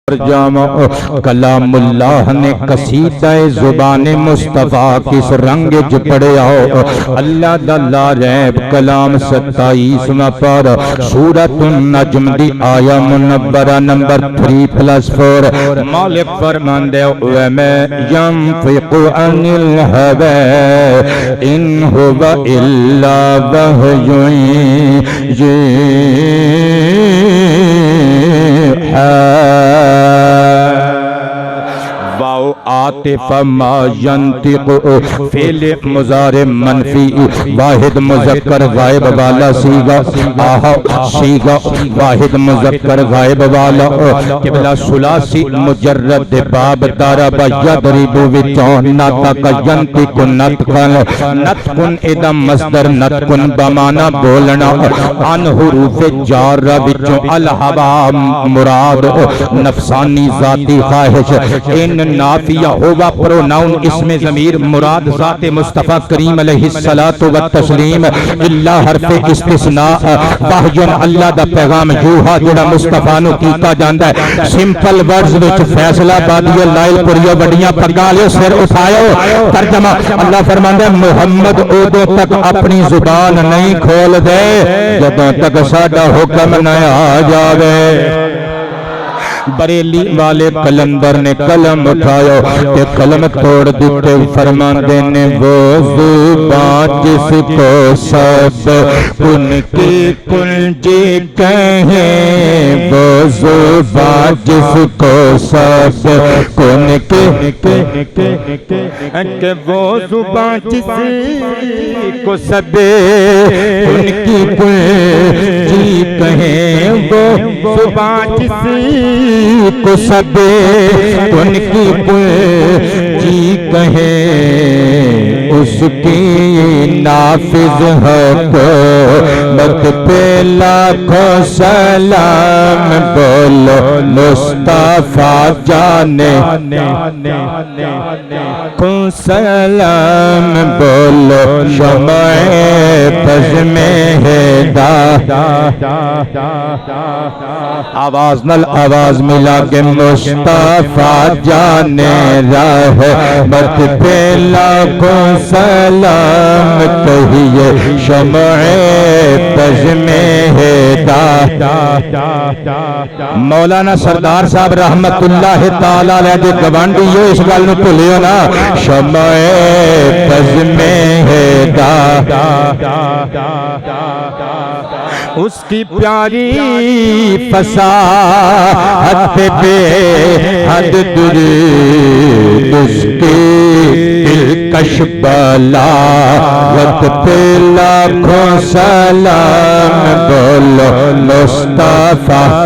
جامع کلام اللہ نے قصیدہ زبان مصطفیٰ کس رنگ جو پڑھے آؤ اللہ دلہ ریب کلام 27واں پارہ سورۃ النجم دی آیہ منبرہ نمبر 3+4 مالک فرماندے وَمَا يَنْفِقُ عَنِ الْهَوَىٰ إِنْ هُوَ إِلَّا وَحْيٌ واو عاطف ما ینطق فعل مضارع منفی واحد مذکر غائب والا سیغا سیغا واحد مذکر غائب والا قبلہ ثلاثی مجرد باب ضرب یضرب وچوں نطق ینطق نطقن نطقن ادم مصدر نطقن بمانا بولنا ان حروف جار وچوں الہوا مراد نفسانی ذاتی خواہش ان نافیہ ہوا پروناؤن اسم ضمیر مراد ذات مصطفیٰ کریم علیہ السلام اللہ حرف استثناء وحیٌ اللہ دا پیغام یوہا جڑا مصطفیٰ نو کیتا جاندہ ہے سمپل ورڈز وچ فیصلہ بادی لائل پریو بڑیاں پگالیو سر اٹھائیو ترجمہ اللہ فرماندہ محمد اودوں تک اپنی زبان نہیں کھول دے جدوں تک ساڈا حکم نہ آ جاوے بریلی والے قلندر نے قلم اٹھایا کہ قلم توڑ دیتے فرماندے نے وہ زبان جس کو سب ان کی کنجی کہیں وہ زبان جس کو سب ان کی کہ وہ زبان جس کو سب ان کی کنجی کہیں وہ زبان جس کو سب ان کی کنجی کہیں اس کی نافذ حکومت پہ لاکھوں سلام بولو مصطفیٰ جانے کو سلام بولو شمع پز میں ہدایت آواز نل آواز ملا کے مصطفیٰ جانے رحمت پہ لاکھوں سلام کہیے شمع پز میں ہدایت مولانا سردار صاحب رحمت اللہ تعالی علیہ دے گوانڈی یہ اس گل نو بھولیو نا شمع پز میں ہدایت اس کی پیاری فصاحت پہ حد درود اس کی دلکش بلاغت پہ لاکھوں سلام بولو مصطفیٰ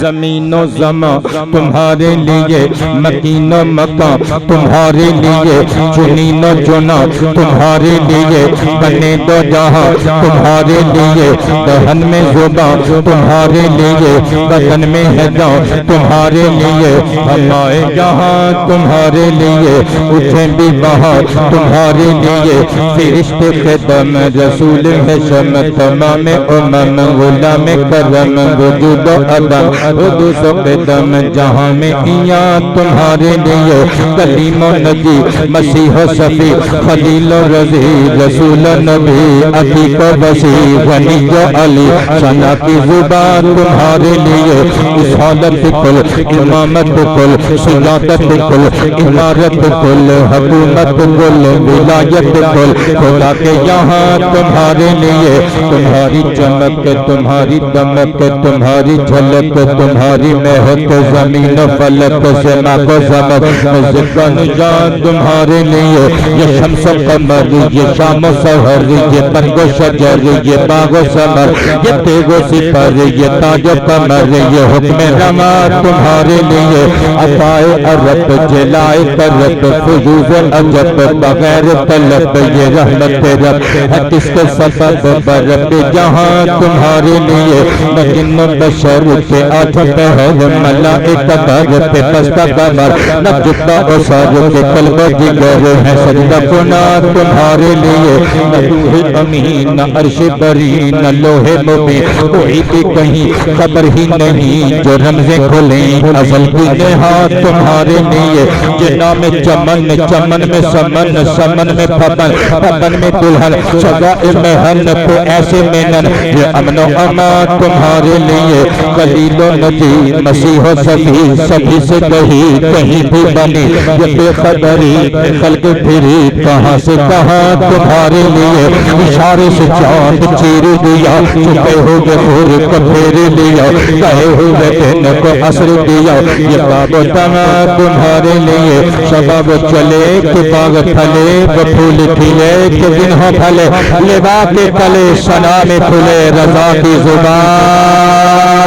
زمین و زمان تمہارے لیے مکین و مکان تمہارے لیے جنین و جنا تمہارے لیے بنے دو جہاں تمہارے لیے دہن میں زبان تمہارے لیے بدن میں ہے جان تمہارے لیے ہمائے جہاں تمہارے لیے اٹھیں بھی وہاں تمہارے لیے فرشتے قدم رسول ہے شم تمام امم غلام کرم وجود و عدم حدوث و قدم جہاں میں ایاں تمہارے لیے کلیم و نبی مسیح و صفی خلیل و رضی رسول و نبی عتیق و وسیع غنی و علی ثنا کی زبان تمہارے لیے رسالت کل امامت کل سلطنت کل امارت کل حکومت کل ولایت کل خدا کے یہاں تمہارے لیے تمہاری چمک تمہاری دمک تمہاری جھلک تمہاری مہک زمین و فلک سما کو زمک ذکر جان تمہارے لیے یہ شمس و قمر یہ شام و سحر یہ برگ و شجر یہ باغ و ثمر یہ تیغ و سپر یہ تاج و کمر یہ حکم رما تمہارے لیے عطائے عرب جلائے طرف فیوز عجب بغیر طلب یہ رحمت رب ہے کس کے سبب برب جہاں تمہارے لیے جن بشر کے آٹھ پہر ملائکہ بر پہ پستہ قمر نہ جتا و سار کے قلب جگر ہے سجدہ گناہ تمہارے لیے نہ روح امین نہ عرش بری نہ لوح مبین کوئی بھی کہیں خبر ہی نہیں جو رمزیں کھلیں ازل کی نہاد تمہارے لیے جنا میں چمن چمن میں سمن سمن میں پھپن پھپن میں دلہن سزائے میں ہن کو ایسے مینن یہ امن و امان تمہارے لیے قلیل و نجی مسیح و صفی سبھی سے کہیں بھی بنی یہ بے خبری خلق پھری کہاں سے کہاں تمہارے لیے اشارے سے چاند چیر دیا چھپے ہوئے خور کو پھیر لیا کہے ہوئے دن کو عصر دیا یہ باب و تما تمہارے لیے شباب چلے کہ باغ پھلے وہ پھول کھلے کہ دن ہو پھلے لبا کے کلے سنا میں کھلے رضا کی زبان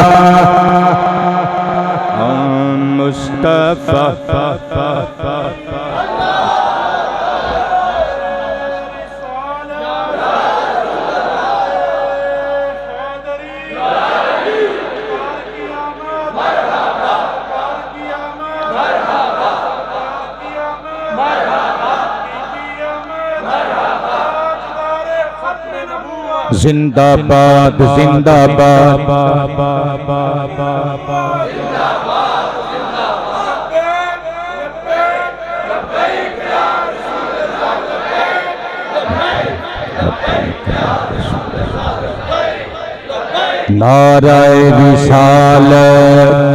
مصطفیٰ زندہ باد زندہ باد نعرہ رسالت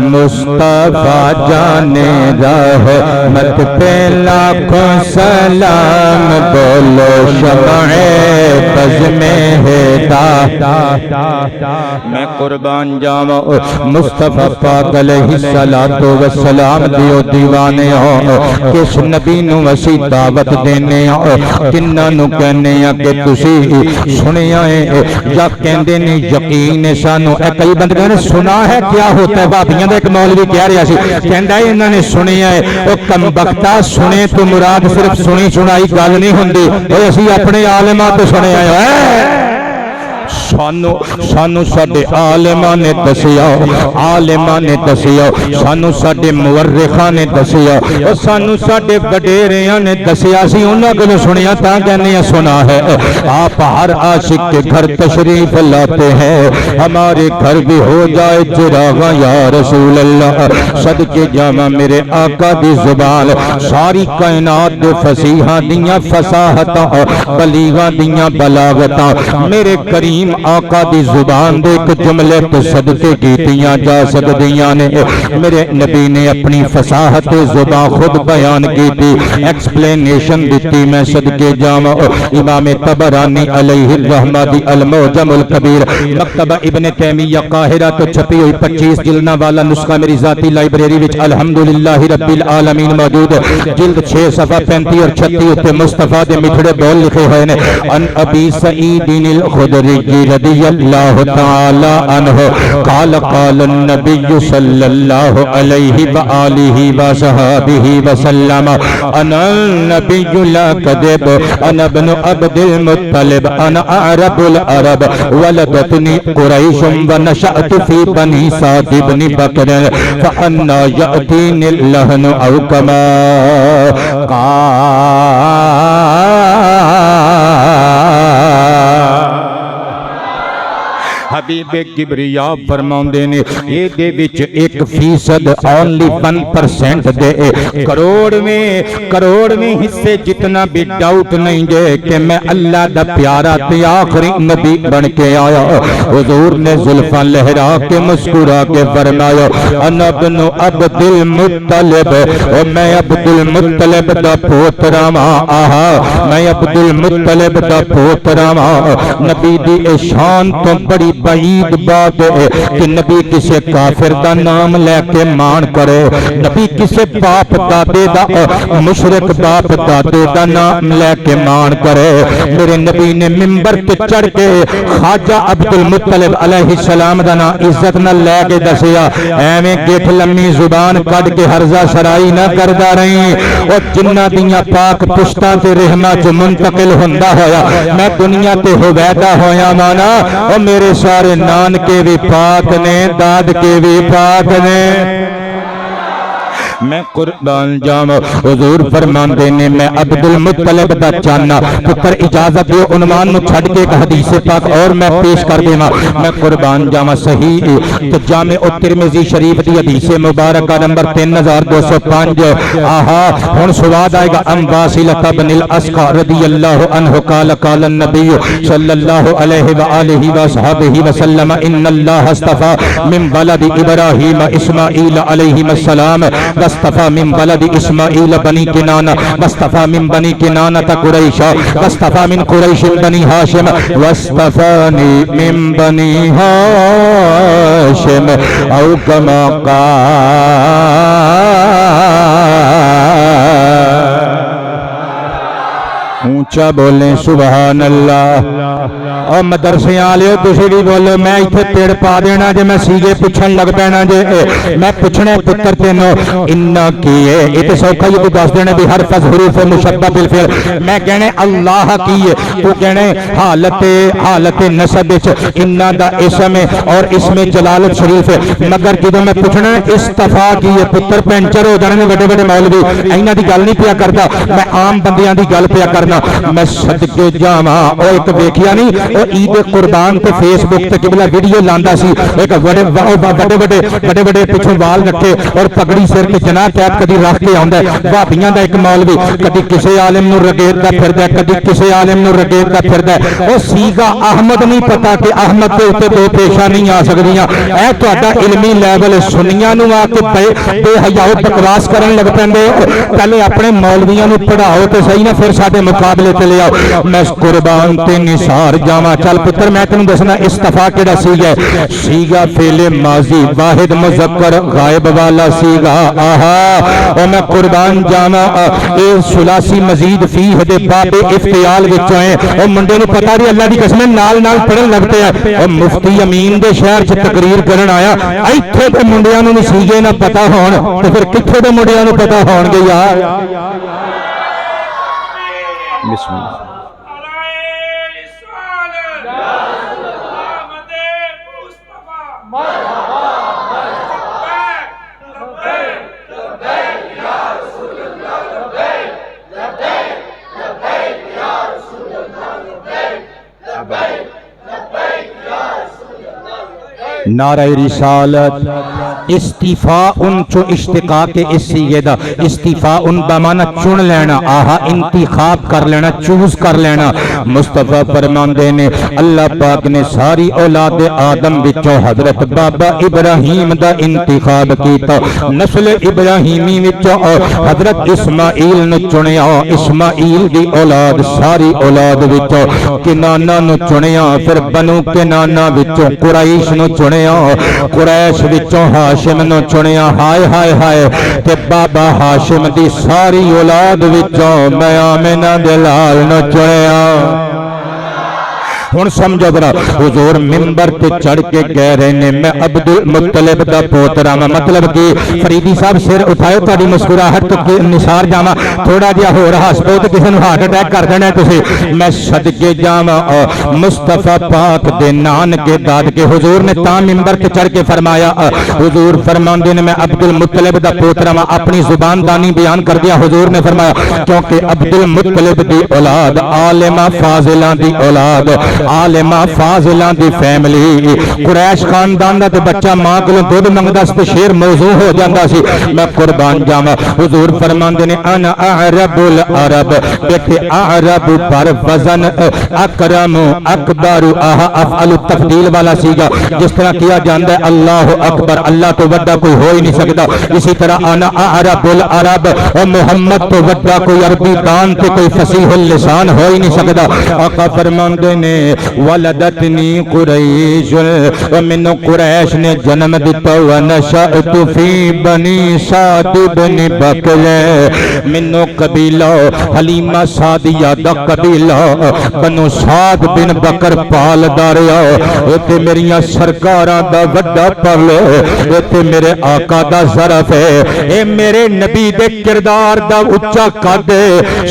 مصطفیٰ جانے رحمت پہ لاکھوں سلام بولو شمع بز میں ہدایت میں قربان جاواں مصطفیٰ پاک علیہ السلام دیو دیوانے ہو کس نبی نو وسی دعوت دینے ہو کنہ نو کہنے ہاں کہ تسی سنیا ہے یا کہندے نے یقین سانو اے کئی بندے نے سنا ہے کیا ہوتا ہے بابیاں دے ایک مولوی کہہ رہا سی کہندا ہے انہاں نے سنیا ہے او کم بختہ سنے تو مراد صرف سنی سنائی گل نہیں ہوندی اے اسی اپنے عالماں تو سنیا ہے سانو ساڈے عالماں نے دسیا سانو ساڈے مورخاں نے دسیا اور سانو ساڈے وڈیریاں نے دسیا سی انہاں کولوں سنیا تاں کہنے سنا ہے آپ ہر عاشق کے گھر تشریف لاتے ہیں ہمارے گھر بھی ہو جائے چراغاں یا رسول اللہ صدقے جاواں میرے آقا دی زبان ساری کائنات دے فصیحاں دیاں فصاحتاں بلیغاں دیاں بلاغتاں میرے کریم آقا دی زبان دے ایک جملے تو صدقے کیتیاں جا سکدیاں نے میرے نبی نے اپنی فصاحت زبان خود بیان کی تھی ایکسپلینیشن دیتی میں صدقے جاواں امام طبرانی علیہ الرحمہ دی المعجم الکبیر مکتبہ ابن تیمیہ قاہرہ تو چھپی ہوئی 25 جلداں والا نسخہ میری ذاتی لائبریری وچ الحمدللہ رب العالمین موجود جلد 6 صفحہ 35 اور 36 تے مصطفیٰ دے میٹھڑے بول لکھے ہوئے نے ان ابی سعید الخدری رضی اللہ تعالی عنہ قال قال النبی صلی اللہ علیہ وآلہ وصحابہ وسلم انا النبی لا کذب انا ابن عبد المطلب انا اعرب العرب ولدتنی قریش ونشأت فی بنی سعد بن بکر فانا یأتینی اللہن او کما حبیب کبریا فرماندے نے اے دے وچ 1% only 1% دے کروڑ میں حصے جتنا بھی ڈاؤٹ نہیں جے کہ میں اللہ دا پیارا تے آخری نبی بن کے آیا حضور نے زلفاں لہرا کے مسکرا کے فرمایا انا ابن عبد المطلب او میں عبد المطلب دا پوترا میں عبد المطلب دا پوترا نبی دی شان تو بڑی بعید بات ہے کہ نبی کسی کافر دا نام لے کے مان کرے، نبی کسی باپ دادے دا مشرک باپ دادے دا نام لے کے مان کرے۔ میرے نبی نے منبر تے چڑھ کے خواجہ عبد المطلب علیہ السلام دا نام عزت نہ لے کے دسیا، ایویں گٹھ لمی زبان کڈ کے ہرزہ شرائی نہ کردا رہی، اور جنہ دیاں پاک پشتاں تے رحمہ چ منتقل ہوندا ہویا میں دنیا تے ہویدا ہویا مانا، اور میرے سارے نانکے بھی پاک نے، داد کے بھی پاک نے۔ میں قربان جاواں، حضور فرماندے نے میں عبد المطلب دا چانا پتر اجازت دیو عنوان نو چھڈ کے ایک حدیث پاک اور میں پیش کر دیواں۔ میں قربان جاواں صحیح جامع الترمذی شریف دی حدیث مبارکہ نمبر 3205۔ آہا ہن سواد آئے گا ام واصلۃ بن الاسقع رضی اللہ عنہ قال قال النبی صلی اللہ علیہ وآلہ وصحبہ وسلم ان اللہ اصطفى من بلد ابراہیم اسماعیل علیہ السلام واصطفى من بلد اسماعیل بنی کنانہ واصطفى من بنی کنانہ قریش واصطفى من قریش بنی ہاشم واصطفانی من بنی ہاشم او کما قال۔ اونچا بولیں سبحان اللہ۔ اور مدرسے والے تسی بھی بولو، میں ایتھے پیڑ پا دینا جے میں سیگے پوچھن لگ پینا جے میں پوچھنے پتر تینوں انا کیے یہ تے سوکھا یہ دس دینے بھی حرف حروف مشبہ بالفعل، میں کہنے اللہ کیے تو کہنے حالت نسب وچ انا دا اسم اور اسم جلالت شریف ہے، مگر جدوں میں پوچھنا استفا کیے پتر پینچر ہو جانے بڑے بڑے مولوی انہاں دی گل نہیں پیا کردا، میں عام بندیاں دی گل پیا کرنا۔ میں صدقے جاواں او ایک ویکھیا نہیں او عید قربان تے فیس بک تے قبلہ ویڈیو لاندا سی، ایک بڑے بڑے پچھوں وال رکھے اور پگڑی سر تے جناح ٹیپ کدی رکھ کے آندا ہے، بھابیاں دا ایک مولوی کدی کسے عالم نو رگیڑدا پھردا ہے کدی کسے عالم نو رگیڑدا پھردا ہے، او سیگا احمد نہیں پتا کہ احمد دے اوتے دو پیشاں نہیں آ سکدیاں، اے تہاڈا علمی لیول سنیاں نو آ کے بے حیاء بکواس کرن لگ پیندے، پہلے اپنے مولویاں نو پڑھاؤ تے صحیح نہ پھر ساڈے مقابلے تے لے آؤ۔ میں قربان تے نثار جاواں، چل پتر میں تینوں دسنا استفا کیڑا سیگا ہے، سیگا فعل ماضی واحد مذکر غائب والا سیگا۔ آہا او میں قربان جاواں اے ثلاثی مزید فیہ دے باب افتعال وچوں ہے، او منڈے نوں پتہ نہیں اللہ دی قسم نال نال پڑھن لگ پیا، او مفتی امین دے شہر چ تقریر کرن آیا، ایتھے تے منڈیاں نوں سیگے نہ پتہ ہون تے پھر کتھے دے منڈیاں نوں پتہ ہون گے یار۔ بسم اللہ۔ نعرہ رسالت استفاء چو اشتقاق اس سیغے دا استفاء بمانا چن لینا، آہا انتخاب کر لینا، چوز کر لینا۔ مصطفیٰ فرماندے نے اللہ پاک نے ساری اولاد آدم وچوں حضرت بابا ابراہیم دا انتخاب کیتا، نسل ابراہیمی وچوں حضرت اسماعیل نو چنیا، اسماعیل دی اولاد ساری اولاد وچوں کنانہ نو چنیا، پھر بنو کنانہ وچوں قریش نو چنیا، قریش وچوں ہاشم نو چنیا، ہائے ہائے ہائے تے بابا ہاشم دی ساری اولاد وچوں میں آمنہ دلال نو چنیا۔ ہن سمجھو ذرا حضور منبر تے چڑھ کے کہہ رہے نے میں عبد المطلب دا پوترا، مطلب کہ فریدی صاحب سر اٹھائے تہاڈی مسکراہٹ تو نثار جاواں، تھوڑا جہا ہور ہس پو تے کسے نوں ہارٹ اٹیک کر دینا تسی۔ میں صدقے جاواں مصطفیٰ پاک دے نانکے دادکے حضور نے تاں منبر تے چڑھ کے فرمایا، حضور فرماندے نے میں عبد المطلب دا پوترا، اپنی زبان دانی بیان کر دیا۔ حضور نے فرمایا کیونکہ عبد المطلب دی اولاد عالمہ فاضلاں دی اولاد، عالمہ فاضلاں دی فیملی، قریش خاندان دا تے بچہ ماں کولوں دودھ منگدا سی تے شیر موضوع ہو جاندا سی۔ میں قربان جاواں حضور فرماندے نے انا اعرب العرب، بیٹھے اعرب پر وزن اکرم اکبر، آہا افعل التفضیل والا سیگا، جس طرح کیا جاندا ہے اللہ اکبر، اللہ تو وڈا کوئی ہو ہی نہیں سکتا، اسی طرح انا اعرب العرب، اور محمد تو وڈا کوئی عربی دان تے کوئی فصیح اللسان ہو ہی نہیں سکتا۔ آقا فرماندے نے ولدتنی قریش مینو قریش نے جنم دیتا ونشأت فی بنی سعد بن بکر مینو قبیلہ حلیمہ سعدیہ دا قبیلہ بنو سعد بن بکر پال داریا تے میریاں سرکاراں دا وڈا پل تے میرے آقا دا ظرف ہے اے میرے نبی دے کردار دا اچا قد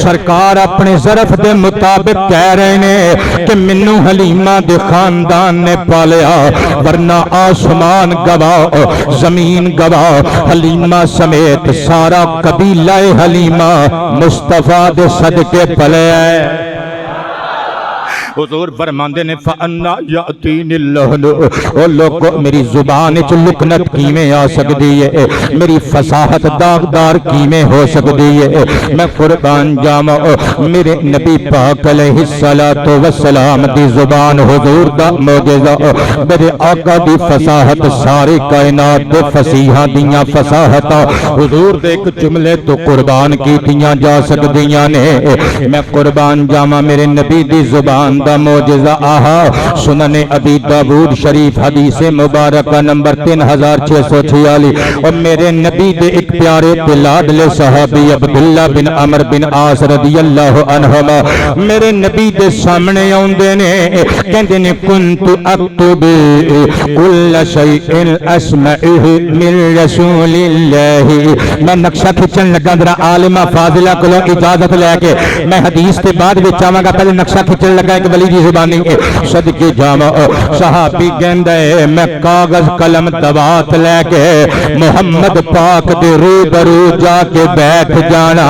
سرکار اپنے ظرف دے مطابق کہہ رہے نے کہ منو حلیمہ دے خاندان نے پالیا ورنہ آسمان گواہ زمین گواہ حلیمہ سمیت سارا قبیلہ حلیمہ مصطفیٰ دے صدقے پلے آئے حضور فرماندے نے فَأَنَّا يَأْتِينِ اللَّهْنُ او لوگو میری زبان چ لکنت کیویں آ سکدی ہے میری فصاحت داغدار کیویں ہو سکدی ہے میں قربان جاواں میرے نبی پاک علیہ الصلوۃ والسلام دی زبان حضور دا معجزہ میرے آقا دی فصاحت ساری کائنات دے فصیحاں دیاں فصاحتاں حضور دے ایک جملے تو قربان کیتیاں جا سکدیاں نے میں قربان جاواں میرے نبی دی زبان دا معجزہ آہا سنن ابی داود شریف حدیث مبارکہ نمبر 3646 اور میرے نبی دے ایک پیارے لاڈلے صحابی عبداللہ بن عمرو بن عاص رضی اللہ عنہما میرے نبی دے سامنے آندے نے کہندے نے کنت اکتب کل شیء اسمعه من رسول اللہ میں نقشہ کھچن لگا ذرا عالمہ فاضلہ کولوں اجازت لے کے میں حدیث کے بعد وچ آواں گا پہلے نقشہ کھچن لگا ایک ولی دی زبانی صدقے جاواں صحابی کہندا ہے میں کاغذ قلم دوات لے کے محمد پاک دے روبرو جا کے بیٹھ جانا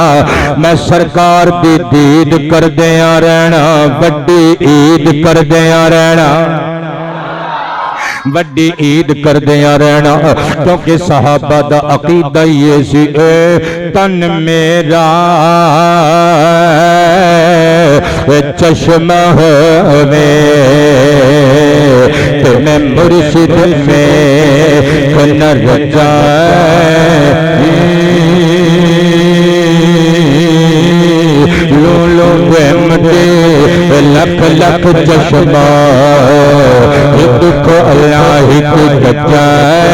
میں سرکار دی دید کردیاں رہنا وڈی عید کردیاں رہنا وڈی عید کردیاں رہنا کیونکہ صحابہ دا عقیدہ یہ سی اے تن میرا چشمہ ہوئے تمہیں مرشد میں کنر جائے لولو بہمدے لکھ لکھ چشمہ دکھ اللہ کی جائے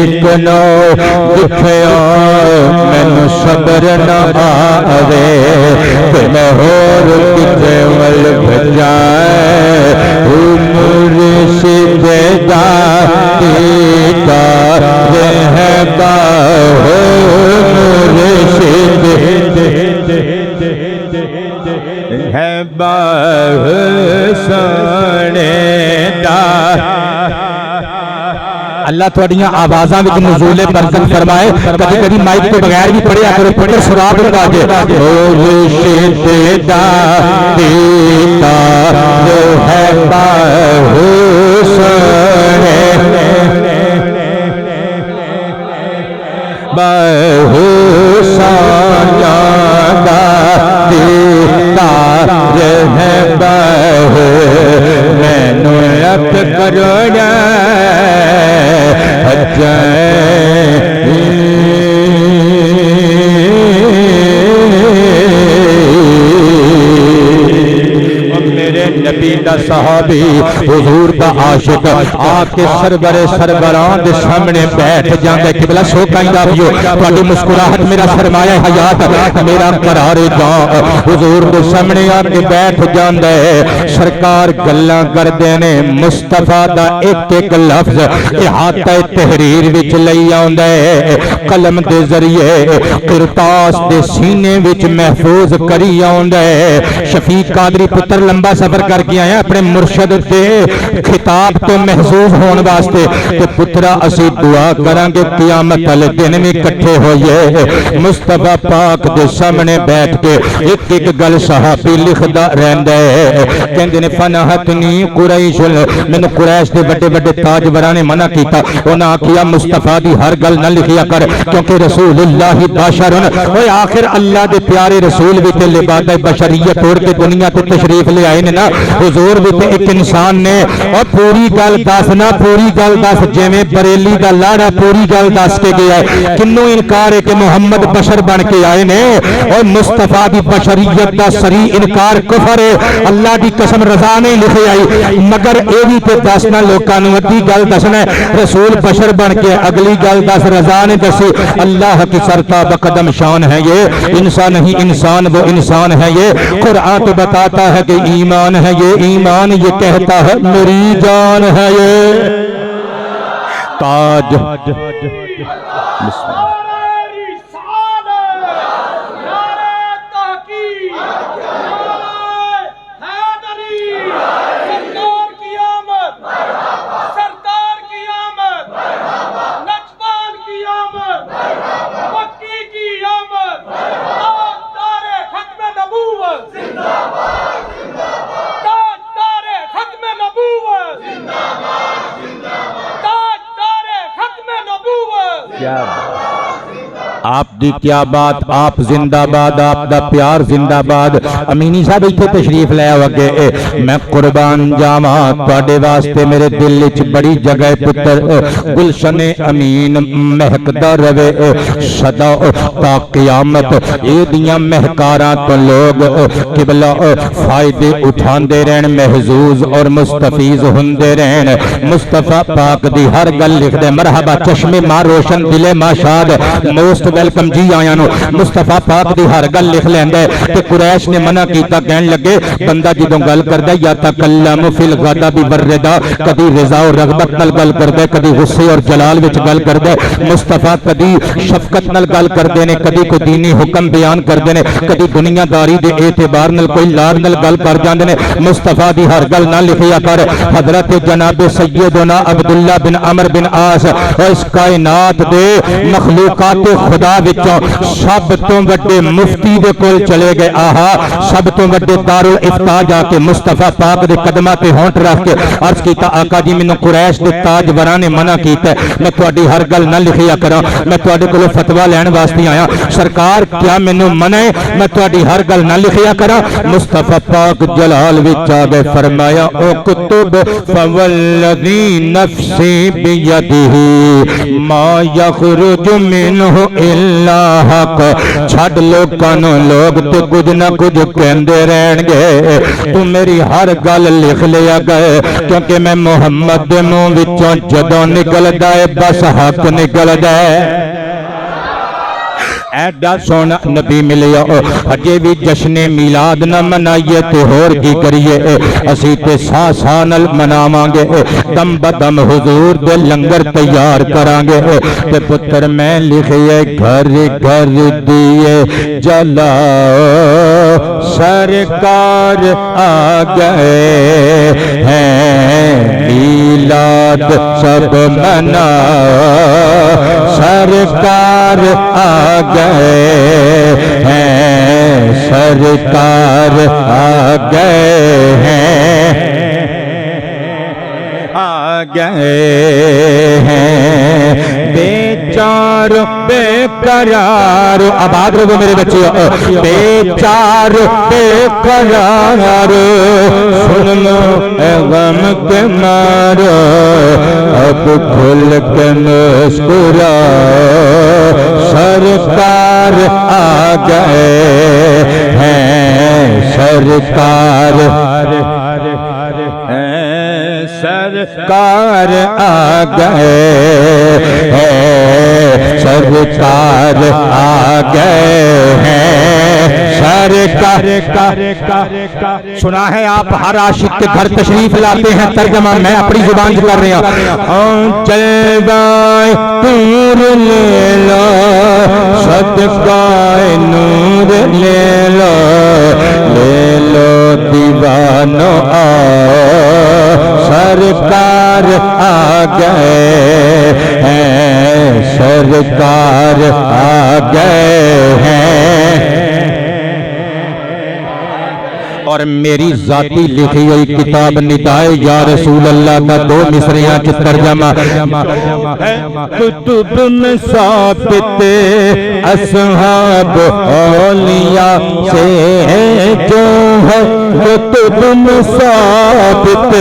اتنا دکھیا میں صبر نہ آوے میں ہور کتے ول بجائے مرشد دیتا رہبا ہو مرشد رہبا سنے دار اللہ تھوڑیاں آوازاں وچ نزول برکت فرمائے کبھی کبھی مائک تو بغیر بھی پڑھیا کرو پڑھ سراب لگا دے مرشد دیتا ہے بہوسان جانا دیتا رہے بہو میں نویت کرنا میرے نبی دا صحابی حضور دا عاشق آپ کے سربر سربران دے سامنے بیٹھ جاندے قبلہ سو کائندہ بیو تواڈی مسکراہٹ میرا سرمایہ حیات میرا قرار جاں حضور دے سامنے آ کے بیٹھ جاندے سرکار گلاں کردے نے مصطفیٰ دا ایک ایک لفظ احاطہ تحریر وچ لئی آوندا ہے قلم دے ذریعے قرطاس دے سینے وچ محفوظ کری آوندا ہے شفیق قادری پتر لمبا سفر کر کے آیا اپنے مرشد دے خطاب تو محظوظ ہون واسطے کہ پترا اسی دعا کریں گے قیامت والے دن میں اکٹھے ہوئے مصطفیٰ پاک دے سامنے بیٹھ کے ایک ایک گل صحابی لکھدا رہندا ہے کہندے نے فنہتنی قریش مینوں قریش دے بڑے بڑے تاجوراں نے منع کیتا انہاں آکھیا مصطفیٰ دی ہر گل نہ لکھیا کر کیونکہ رسول اللہ بشر اوے آخر اللہ دے پیارے رسول بھی تے لبادہ بشریت توڑ کے دنیا تے تشریف لے آئے نے نا حضور حضور بھی تے ایک انسان نے اور پوری گل دسنا پوری گل دس جویں بریلی دا لاڑا پوری گل دس کے گیا ہے کنوں انکار ہے کہ محمد بشر بن کے آئے نے اور مصطفیٰ دی بشریت دا سری انکار کفر ہے اللہ دی قسم رضا نہیں لکھے آئی مگر اے بھی تے دسنا لوکاں نوں ادھی گل دسنا ہے رسول بشر بن کے اگلی گل دس رضا نے دسی اللہ کی سرتا بقدم شان ہے یہ انسان نہیں انسان وہ انسان ہے یہ قرآن تو بتاتا ہے کہ ایمان ہے یہ ایمان یہ کہتا ہے میری جان ہے یہ تاج آپ دی کیا بات آپ زندہ باد آپ دا پیار زندہ باد امینی صاحب ایتھے تشریف لے آو اگے میں قربان جاواں تواڈے واسطے میرے دل وچ بڑی جگہ پتر گلشن امین مہکدا رہے سدا تا قیامت اے دیاں مہکاراں تو لوگ قبلہ فائدے اٹھاندے رہن محظوظ اور مستفیض ہوندے رہن مصطفیٰ پاک دی ہر گل لکھ دے مرحبا چشمے ماں روشن دل ماں شاد موسٹ ویلکم جی آیا نو مصطفیٰ پاک دی ہر گل لکھ لیندے تے قریش نے منع کیتا کہن لگے بندہ جدوں گل کردا یا تکلم فی الغضب بالرضا کدی رضا اور رغبت نال گل کردے کدی غصے اور جلال وچ گل کردے مصطفیٰ کدی شفقت نال گل کردے نے کدی کوئی دینی حکم بیان کردے نے کدی دنیا داری دے اعتبار نال کوئی لار نال گل کر جاندے نے مصطفیٰ دی ہر گل نہ لکھیا کر حضرت جناب سیدنا عبداللہ بن عمر بن عاص اس کائنات دے مخلوقات خدا وچوں سب تو بڑے مفتی دے کول چلے گئے آہا سب تو بڑے دارالافتاء جا کے مصطفیٰ پاک دے قدماں تے ہونٹ رکھ کے عرض کیتا آقا جی مینوں قریش دے تاجوراں نے منع کیتا ہے میں تہاڈی ہر گل نہ لکھیا کراں میں تہاڈے کولوں فتوی لین واسطے آیا سرکار کیا مینوں منع ہے میں تہاڈی ہر گل نہ لکھیا کراں مصطفیٰ پاک جلال وچ آ گئے فرمایا اکتب فوالذی نفسی بیدہ ما یخرج منہ الا حق چھڑ لوکاں نوں لوگ تے کچھ نہ کچھ کہندے رہن گے تو میری ہر گل لکھ لیا گئے کیونکہ میں محمد دے منہ وچوں جدوں نکلدا ہے بس حق نکلدا ہے ایڈا سونا نبی ملیا اجے بھی جشن میلاد نہ منائیے تے ہور کی کریے اسی تے سا سا نال مناواں گے دم بدم حضور دے لنگر تیار کران گے تے پتر میں لکھیے گھر گھر دیے جلاؤ سرکار آ گئے ہیں میلاد سب مناؤ سرکار آ گئے ہیں سرکار آ گئے ہیں آ گئے ہیں بے چار بے قرار آباد رہو میرے بچے بے چار بے قرار سن لو اے غم کے مارو اب کھل کے مسکرا سرکار آ گئے ہیں سرکار سرکار آ گئے ہیں سرکار آ گئے ہیں سرکار سنا ہے آپ ہر عاشق کے گھر تشریف لاتے ہیں ترجمہ میں اپنی زبان سے کر رہا ہوں چلوائے نور لے لو صدقائے نور لے لو دیوانو سرکار آ گئے ہیں سرکار آ گئے ہیں اور میری ذاتی لکھی ہوئی کتاب ندائے یا رسول اللہ کا دو مصریاں کی ترجمہ کتب میں ثابت اصحاب اولیاء سے جو ہے قطب ثابت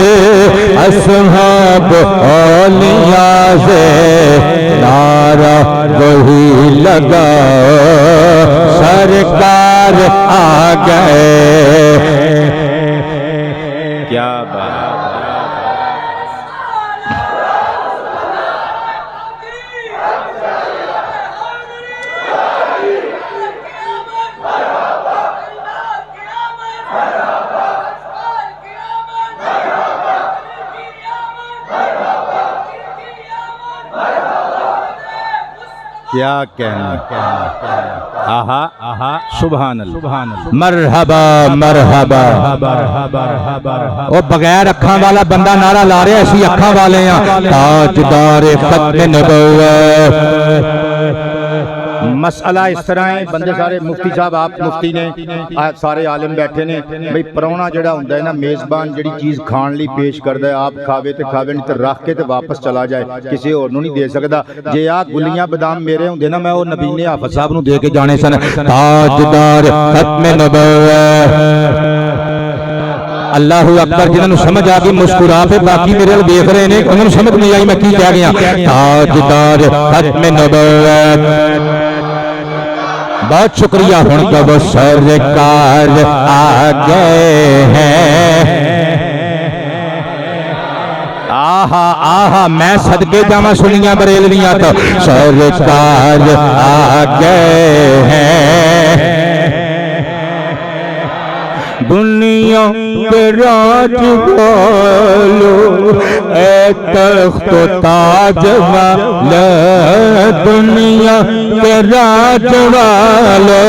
اصحاب اولیاء سے نعرہ وہی لگا سرکار آ گئے. کیا بات. کیا کہنا. آہا آہا سبحان اللہ. مرحبا مرحبا. وہ بغیر اکھاں والا بندہ نعرہ لا رہے اسی اکھاں والے ہیں. تاجدار ختم نبوت. مسئلہ اس طرح ہے بندے سارے مفتی صاحب آپ مفتی نے سارے عالم بیٹھے نے بھئی پرونا جڑا ہوندا ہے نا میزبان جڑی چیز کھان لی پیش کردا ہے آپ کھاوے تے کھاوے نہیں تے رکھ کے تے واپس چلا جائے کسی اور نوں نہیں دے سکدا. جے آ گلیاں بادام میرے ہوندے نا میں او نبی نے حافظ صاحب نوں دے کے جانے سن. تاجدار ختم نبوت. اللہ اکبر. جنہاں نوں سمجھ آ گئی مسکرا پہ باقی میرے ول دیکھ رہے نے انہاں نوں سمجھ نہیں آئی میں کی کہہ گیا. تاجدار ختم نبوت. بہت شکریہ. ہن تو وہ سرکار آ گئے ہیں. آہا آہا میں صدقے جاواں سنیاں بریلویاں تو سرکار آ گئے ہیں. دنیا کے راج والو اے تخت و تاج والو. دنیا کے راج والو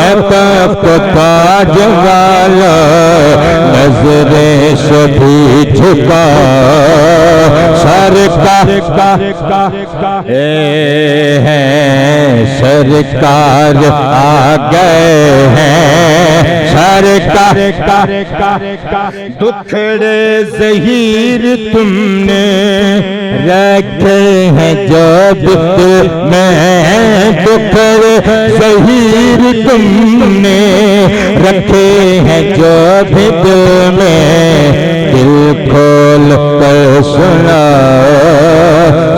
اے تخت و تاج والو. نظریں سبھی جھکا سرکار ہیں. سرکار آ گئے ہیں. سرکار دکھڑے ظہیر تم نے رکھے ہیں جو دل میں. دکھڑے ظہیر تم نے رکھے ہیں جو بھی دل میں. دل کھول کر سنا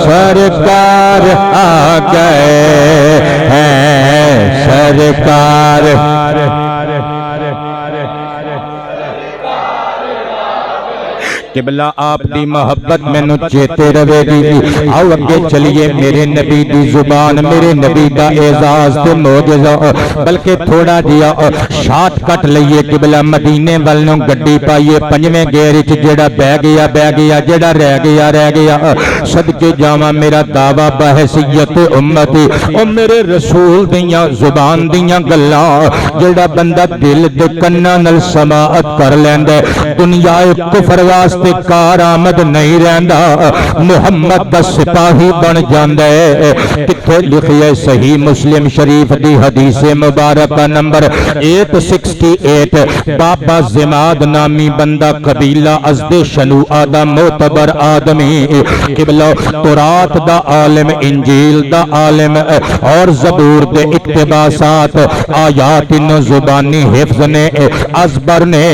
سرکار آ گئے ہیں. سرکار قبلہ آپ دی محبت میں نو چیتے روے گی. آؤ اگے چلیے میرے نبی دی زبان میرے نبی دا اعزاز تے معجزہ بلکہ تھوڑا جیا شارٹ کٹ لئیے. قبلہ مدینے والوں گڈی پائیے پنجویں گیئر وچ جیڑا بہ گیا جیڑا رہ گیا. صدقے جاواں میرا دعویٰ بحیثیت امتی او میرے رسول دیاں زبان دیاں گلاں جیڑا بندہ دل دے کناں نال سماعت کر لیندا دنیا کفر واسطے کار آمد نہیں رہندا. محمد دا سپاہی بن جاندا ہے. کتھے لکھیا صحیح مسلم شریف دی حدیث مبارکہ نمبر 868. بابا زماد نامی بندہ قبیلہ ازد شنوعہ دا معتبر آدمی قبلہ تورات دا عالم انجیل دا عالم اور زبور دے اقتباسات آیات نو زبانی حفظ نے ازبر نے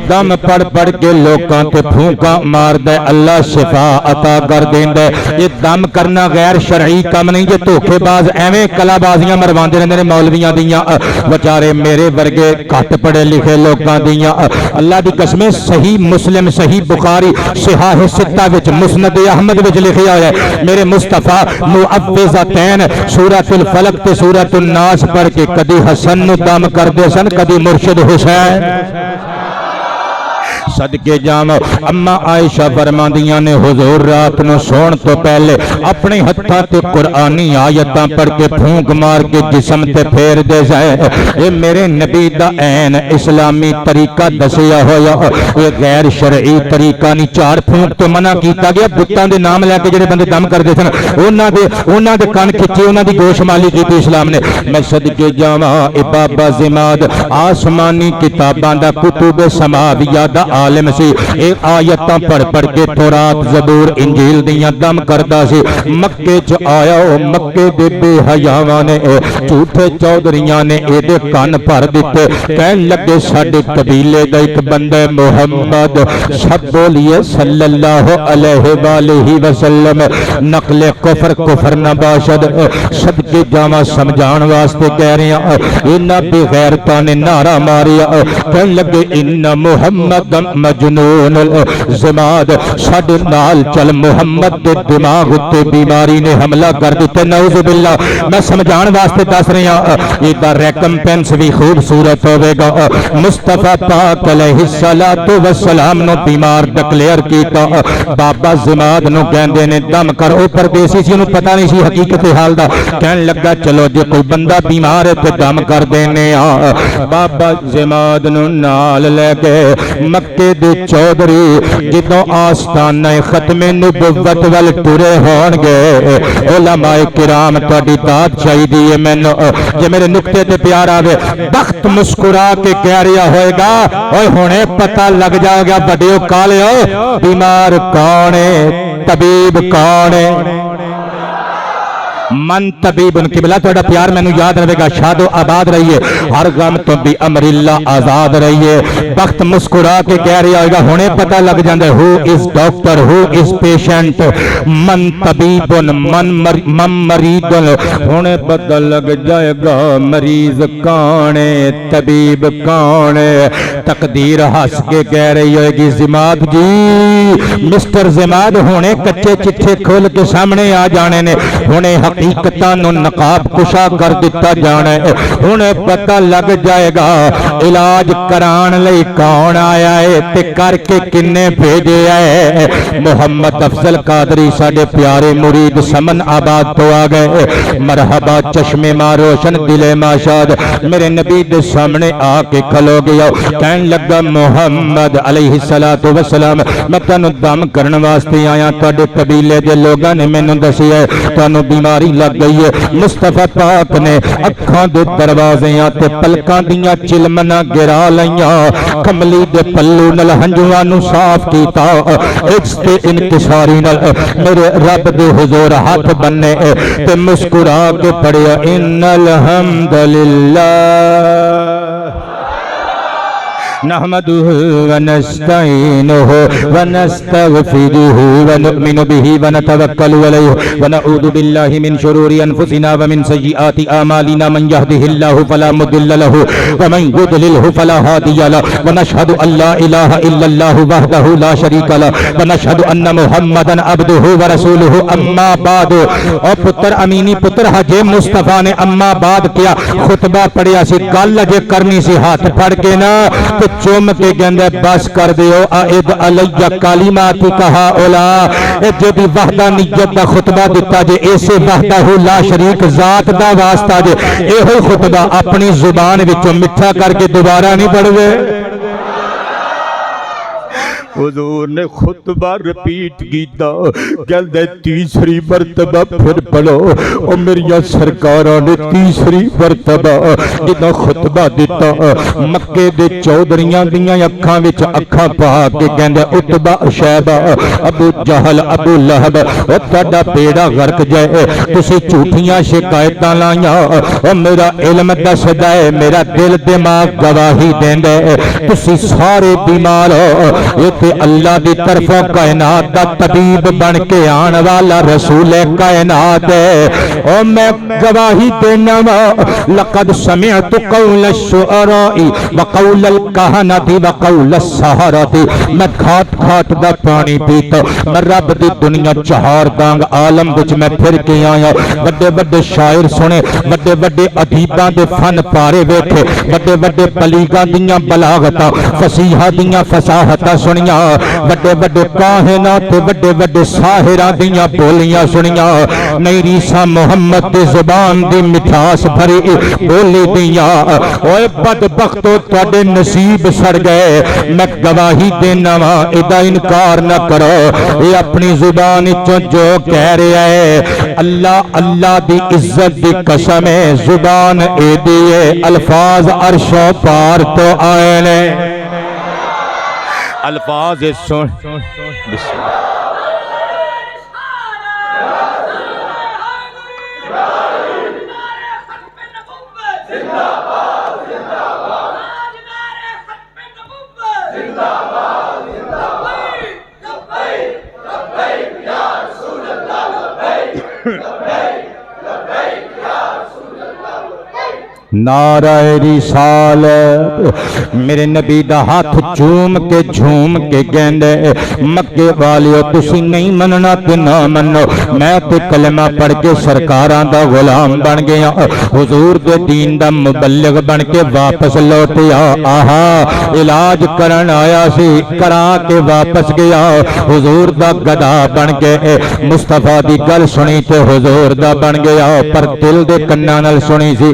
دم پڑھ کے لوکاں تے پھونکا مار دے. اللہ شفا عطا کر دیندے. یہ دم کرنا غیر شرعی کام نہیں. یہ دھوکے باز ایویں کلا بازیاں مرواندے رہندے نے مولویاں دیاں بیچارے میرے ورگے گھٹ پڑھے لکھے لوکاں دیاں. اللہ دی قسم صحیح مسلم صحیح بخاری صحاح ستہ وچ مسند احمد وچ لکھیا ہوا ہے میرے مصطفیٰ معوذتین سورۃ الفلق تے سورۃ الناس پڑھ کے کدی حسن نو دم کردے سن کدی مرشد حسین. صدقے جاواں اما عائشہ فرماندیاں نے حضور رات نو سون تو پہلے اپنے ہتھاں تے قرآنی آیتاں پڑھ کے پھونک مار کے جسم تے پھیر دے جائے. اے میرے نبی دا عین اسلامی طریقہ دسیا ہویا. اے غیر شرعی طریقہ نہیں. چار پھونک تو منع کیتا گیا. بتاں دے نام لے کے جڑے بندے دم کردے سن انہاں دے کان کھچے انہاں دی گوش مالی کیتی اسلام نے. میں صدقے جاواں اے بابا زماد آسمانی کتاباں دا کتب سماویہ دا عالم سی اے آیتاں پڑھ پڑھ کے تورات زبور انجیل دیاں دم کردا سی مکے چ آیا او مکے دے بے حیاواں نے جھوٹے چودھریاں نے اے دے کان بھر دتے کہن لگے ساڈے قبیلے دا ایک بندہ محمد سب بولیے صلی اللہ علیہ وآلہ وسلم نقل کفر کفر نہ باشد صدقے جاواں سمجھان واسطے کہہ رہے ہیں انہاں بے غیرتاں نے نعرہ ماریا کہن لگے ان محمد مجنون الزماد ساڈے نال چل محمد دے دماغ تے بیماری نے حملہ کر دتے نعوذ باللہ میں سمجھان واسطے دس رہی ہاں یہ دا ریکمپنس بھی خوبصورت ہوے گا مصطفیٰ پاک علیہ الصلوۃ والسلام نو بیمار ڈکلیئر کیتا بابا زماد نو کہندے نے دم کر او پردیسی سی نو پتہ نہیں سی حقیقت حال دا کہن لگا چلو جے کوئی بندہ بیمار ہے تے دم کر دینے بابا زماد نو نال لے کے مکے دے چودھری جدوں آستانہ ختم نبوت ول ٹرے ہون گے علماء کرام تہاڈی داد چاہیے ہے مینوں جے میرے نقطے تے پیار آوے بخت مسکرا کے کہہ رہا ہوئے گا اوے ہونے پتہ لگ جائے گا بڑیو کالے بیمار کون ہے طبیب کون ہے من طبیب ان قبلہ تھوڑا پیار میں نے یاد رہے گا شاد و آباد رہیے ہر غم تو بھی امر اللہ آزاد رہیے وقت مسکرا کے کہہ رہا ہوگا ہونے پتہ لگ جاندے ہو اس ڈاکٹر ہو اس پیشنٹ من طبیب من مریض ہونے پتہ لگ جائے گا مریض کانے طبیب کانے تقدیر ہنس کے کہہ رہی ہوئے گی زماد جی مسٹر زماد ہونے کچے چٹھے کھول کے سامنے آ جانے نے ہونے حقیقتاں نو نقاب کشا کر دیتا جانا ہے انہیں پتہ لگ جائے گا علاج کران لئی کون آیا ہے تے کر کے کنے بھیجے ہے محمد افضل قادری ساڈے پیارے مرید سمن آباد تو آ گئے مرحبا چشمے ماں روشن دل ماں شاد میرے نبی دے سامنے آ کے کھلو گیا کہن لگا محمد علیہ الصلوۃ والسلام میں تانوں دم کرن واسطے آیا تواڈے قبیلے دے لوگاں نے مینوں دسیا ہے تانوں بیماری لگ گئی ہے مصطفیٰ پاک نے اکھاں دے دروازیاں تے پلکاں دیاں چلمنا گرا لیاں کملی دے پلو نال ہنجواں نو صاف کیتا اس تے انکساری نال میرے رب دے حضور ہاتھ بننے تے مسکرا کے پڑھیا ان الحمدللہ نحمده ونستعينه ونستغفره ونؤمن به ونتوكل عليه ونعوذ بالله من شرور أنفسنا ومن سيئات أعمالنا من يهده الله فلا مضل له ومن يضلل فلا هادي له ونشهد أن لا إله إلا الله وحده لا شريك له ونشهد أن محمدا عبده ورسوله أما بعد اور پتر امینی پتر حج مصطفیٰ نے اما بعد کیا خطبہ پڑھیا سی گل اجے کرنی سی ہاتھ پھڑ کے نا چوم کے گندے بس کر دیو اعد علیہ کلماتی کہا اولا جدی وحدانیت دا خطبہ دیتا جے ایسے وحدہ لا شریک ذات دا واسطہ جے اے ہوئی خطبہ اپنی زبان وچوں مٹھا کر کے دوبارہ نہیں پڑھوے حضور نے خطبہ رپیٹ کیتا کہندے تیسری مرتبہ پھر پڑھو او میری سرکاراں نے تیسری مرتبہ جدوں خطبہ دیتا مکے دے چودھریاں دیاں اکھاں وچ اکھاں پا کے کہندے عتبہ شیبہ ابو جہل ابو لہب او تہاڈا بیڑا غرق جائے تسی جھوٹیاں شکایتاں لائیاں او میرا علم دسدا ہے میرا دل دماغ گواہی دیندا ہے تسی سارے بیمار ہو تے اللہ دی طرفوں کائنات دا طبیب بن کے آن والا رسول کائنات ہے او میں گواہی دینا وا لقد سمعت قول الشعراء وقول الكهنة وقول السحرة میں کھات کھات دا پانی پیتا میں رب دی دنیا چہار دانگ عالم وچ میں پھر کے آیا بڑے بڑے شاعر سنے بڑے بڑے ادیباں دے فن پارے ویکھے بڑے بڑے بلیغاں دیاں بلاغتاں فصیحاں دیاں فصاحتاں سنیاں بڑے بڑے کاہنات بڑے بڑے ساحراں دیاں بولیاں سنیاں نہیں ریسا محمد دی زبان دی مٹھاس بھری بولی دیاں اوے بدبختو تواڈے نصیب سڑ گئے میں گواہی دینا وا ادا انکار نہ کرو اے اپنی زبان وچوں جو کہہ رہا ہے اللہ اللہ دی عزت دی قسم ہے زبان اے دی الفاظ عرش و پار تو آئے نے الفاظ سن بسم اللہ نعرہ رسالت میرے نبی دا ہاتھ چوم کے جھوم کے گیندے مکے والیو تسی نہیں مننا تے نہ منو میں تے کلمہ پڑھ کے سرکاراں دا غلام بن گیا حضور دے دین دا مبلغ بن کے واپس لوٹیا آہا علاج کرن آیا سی کرا کے واپس گیا حضور دا گدا بن کے مصطفیٰ دی گل سنی تے حضور دا بن گیا پر دل دے کناں نال سنی سی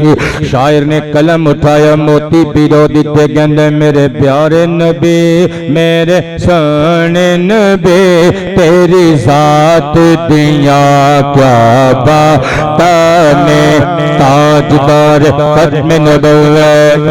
شاعر نے قلم اٹھایا موتی پیرو دیتے گندے میرے پیارے نبی میرے سونے نبی تیری ذات دیا کیا باتانے تاجدار ختم نبوت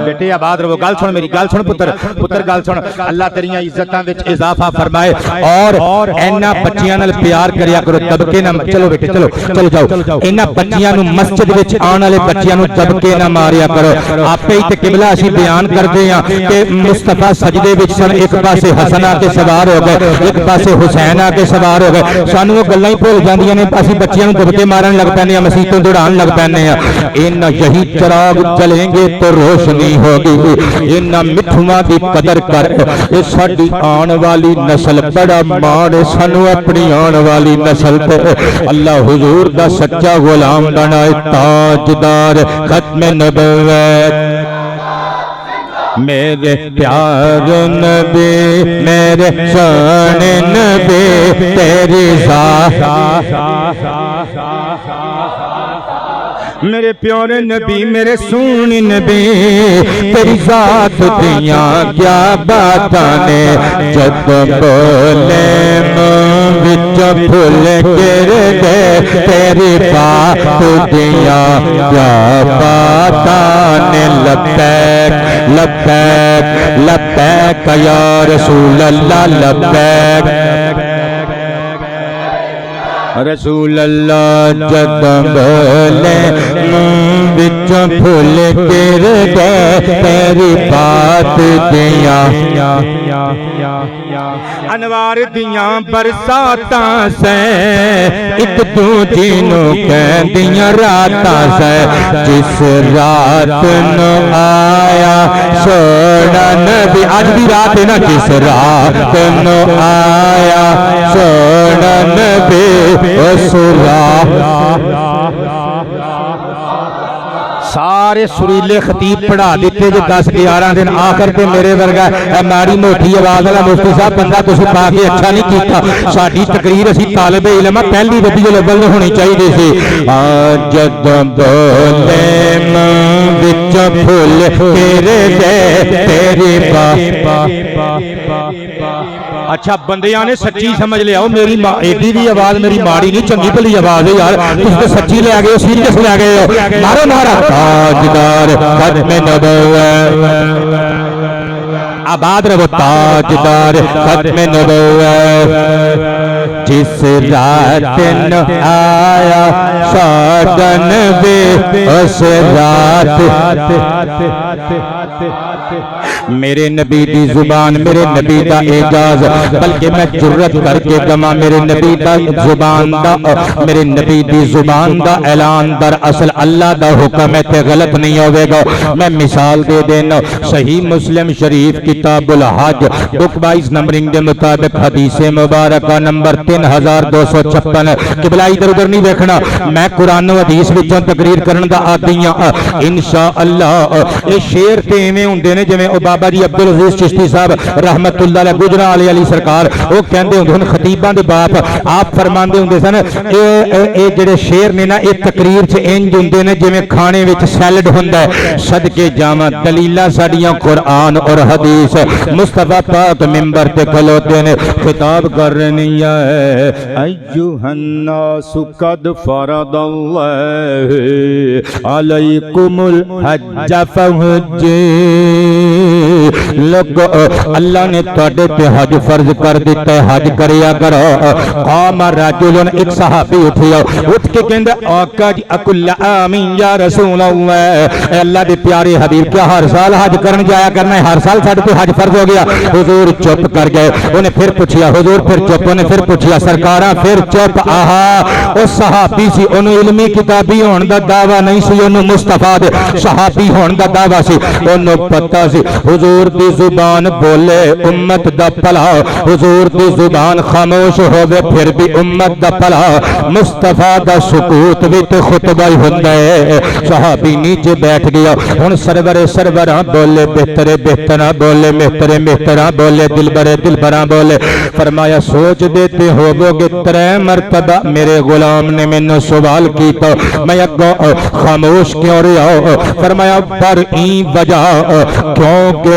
بیٹے آباد رہو گل سن میری گل سن پتر گل سن اللہ تیریاں عزتاں وچ اضافہ فرمائے اور اینا بچیاں نال پیار کریا کرو دبکے نہ چلو بیٹے چلو جاؤ اینا بچیاں نو مسجد وچ آن والے بچیاں نو دبکے نہ ماریا کرو آپے ہی تے قبلہ اسی بیان کردے ہاں کہ مصطفیٰ سجدے وچ سن ایک پاسے حسن آ کے سوار ہو گئے ایک پاسے حسین آ کے سوار ہو گئے سانو وہ گلاں ہی بھول جاندیاں نے اسی بچیاں نو دبکے مارن لگ پینے ہاں مسیتوں دوڑان لگ پینے ہاں ان یہی چراغ جلیں گے تو روشنی ہوگی ان مٹھواں دی قدر کر اے ساڈی آن والی نسل بڑا ماڑ سانو اپنی آن والی نسل تے اللہ حضور دا سچا غلام بنائے تاجدار ختم نبوت میرے پیارے نبی میرے سونے نبی تیری ذات میرے پیارے نبی میرے سونے نبی تیری ذات دیاں کیا باتانے جب بولے منہ وچ پھل گر دے تیری بات دیاں کیا باتانے لبیک لبیک لبیک یا رسول اللہ لبیک رسول اللہ جب بولے منہ وچ پھل گر دے تیری بات دیاں انوار دیاں برساتاں سے ایک دوجی نو کہندیاں راتاں سے جس رات نو آیا سونا نبی آج بھی رات ہے نا جس رات نو آیا سونا نبی سارے سریلے خطیب پڑھا دیتے جو 10-11 دن آخر تے میرے ورگا ماڑی موٹی آواز والا مفتی صاحب بندہ تو سکھا کے اچھا نہیں کیتا ساڈی تقریر اسی طالب علم پہلی ربیع الاول ہونی چاہیے سی جد بولے منہ وچ پھل گر دے تیری اچھا بندیاں نے سچی سمجھ لیا میری ایڈی بھی آواز میری ماڑی نہیں چنگی بھلی آواز ہے یار تس تے سچی لے گئے ہو سیریس لے گئے ہو مارو نعرہ تاجدار ختم نبوت آباد رہو تاجدار ختم نبوت جس رات نو آیا شادن بے اس رات میرے نبی دی زبان میرے نبی دا اعجاز بلکہ میں جرت کر کے گما میرے نبی دا زبان دا میرے نبی دی زبان دا اعلان در اصل اللہ دا حکم ہے تے غلط نہیں ہوئے گا میں مثال دے دینا صحیح مسلم شریف کتاب الحج بک 22 نمبرنگ دے مطابق حدیث مبارکہ نمبر 3256 قبلہ ادھر ادھر نہیں دیکھنا میں قرآن و حدیث وچوں تقریر کرن دا عادی ہاں انشاءاللہ یہ شعر تے ایویں ہوندے نے جویں بابا جی عبدالعزیز چشتی صاحب رحمت اللہ علیہ گجراں علی سرکار وہ کہندے ہوندے ہن خطیباں دے باپ آپ فرماندے ہوندے سن اے جڑے شعر نے نا اے تقریر چ انج ہوندے نے جویں کھانے وچ سیلڈ ہوندا ہے صدقے جاواں دلیلاں ساڈیاں قرآن اور حدیث مصطفیٰ پاک منبر تے کھلوتے نے خطاب کرنی ہے ایھا الناس قد فرض اللہ علیکم الحج فحجوا لوگ اللہ نے تواڈے تے حج فرض کر دیتا ہے، حج کریا کرو۔ قام رجل، ایک صحابی اٹھیا، اٹھ کے کہندا آقا جی اکل آمین یا رسول اللہ، اے اللہ دے پیارے حبیب کیا ہر سال حج کرن جایا کرنا ہے؟ ہر سال ساڈے تے حج فرض ہو گیا۔ حضور چپ کر گئے، انہیں پھر پوچھیا، حضور پھر چپ، انہیں پھر پوچھیا، سرکاراں پھر چپ۔ آہا او صحابی سی، انہوں علمی کتابی ہون دا دعویٰ نہیں سی، انہوں مصطفیٰ دے صحابی ہون دا دعویٰ سی، انہوں پتہ سی حضور دی زبان بولے امت دا پلا، حضور دی زبان خاموش ہوئے پھر بھی امت دا پلا، مصطفیٰ دا سکوت بھی تے خطبہ ہی ہوندہ ہے۔ صحابی نیچے بیٹھ گیا، ان سرورہ بولے، بہترے بہترہ بولے، مہترے مہترہ بولے، دلبرے دلبرہ بولے۔ فرمایا سوچ دیتے ہو گے 3 مرتبہ میرے غلام نے میں نے سوال کی تو میں خاموش کیوں رہا؟ فرمایا پر این وجہ کیونکہ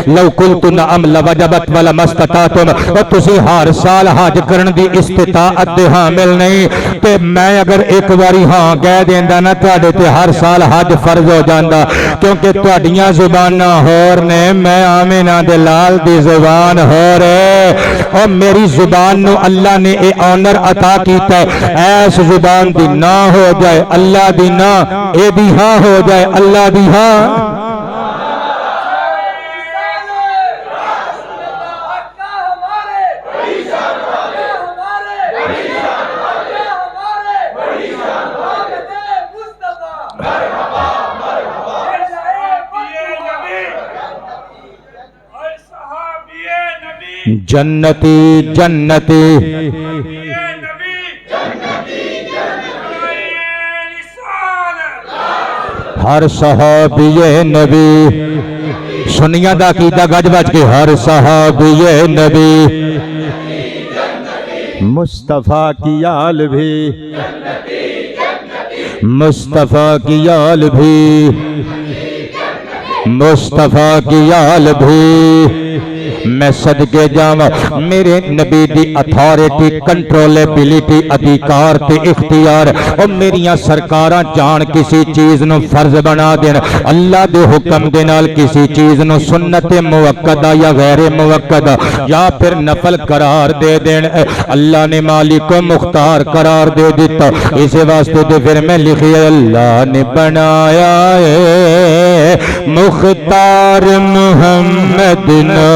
لو قلت نعم لوجبت ولم استطعتم، اور تسی ہر سال حج کرن دی استطاعت دے حامل نہیں تے میں اگر ایک باری ہاں کہہ دیندا نا تواڈے تے ہر سال حج فرض ہو جاندا، کیونکہ تواڈیاں زباناں ہور نے، میں آمینہ دے لال دی زبان ہور ہے، اور میری زبان نو اللہ نے اے آنر عطا کیتا ہے، ایس زبان دی نہ ہو جائے اللہ دی نہ، اے دی ہاں ہو جائے اللہ دی ہاں۔ جنتی جنتی ہر صحابی نبی، سنیا دا عقیدہ گج بج کے، ہر صحابی نبی مصطفیٰ کی آل بھی، مصطفیٰ کی آل بھی، مصطفیٰ کی آل بھی۔ میں صدقے جاواں میرے نبی دی اتھارٹی، کنٹرولبلٹی، ادھیکار تے اختیار، اور میریاں سرکاراں جان کسی چیز نو فرض بنا دین، اللہ دے حکم دے نال کسی چیز نو سنت موقدہ یا غیر موقدہ یا پھر نفل قرار دے دین، اللہ نے مالک و مختار قرار دے دیتا۔ اس واسطے دے پھر میں لکھی اللہ نے بنایا ہے مختار محمد نو،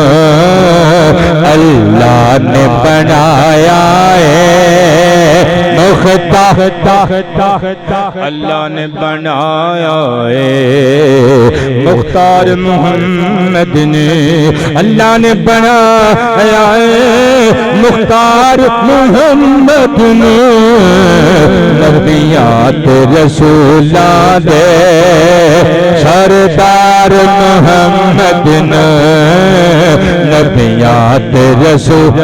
اللہ نے بنایا ہے مختار، اللہ نے بنایا ہے مختار محمد نے، اللہ نے بنایا ہے مختار محمد نے، نبیات رسولہ دے سردار محمد نے، نبیات رسول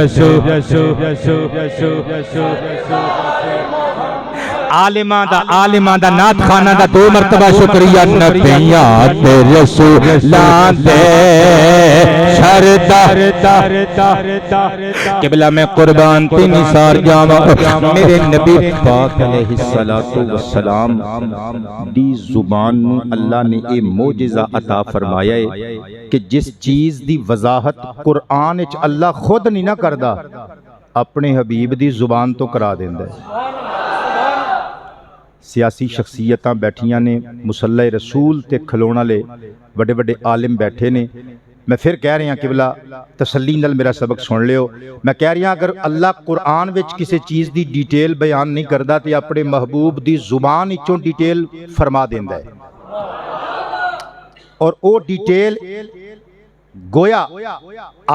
عالمان دا نات خانہ دا 2 مرتبہ شکریہ، نبیات رسولان دے سردار۔ قبلہ میں قربان تی نثار جاواں میرے نبی پاک علیہ السلام دی زبان نو اللہ نے اے معجزہ عطا فرمایا ہے کہ جس چیز دی وضاحت قرآن وچ اللہ خود نہیں نہ کردا، اپنے حبیب دی زبان تو کرا دیندا ہے۔ سیاسی شخصیتاں بیٹھیاں نے، مصلی رسول تے کھلونا لے بڑے بڑے عالم بیٹھے نے۔ میں پھر کہہ رہا ہوں قبلہ تسلی نال میرا سبق سن لیو، میں کہہ رہا اگر اللہ قرآن وچ کسی چیز دی ڈیٹیل بیان نہیں کردا تے اپنے محبوب دی زبان وچوں ڈیٹیل فرما دیندا ہے، اور او ڈیٹیل گویا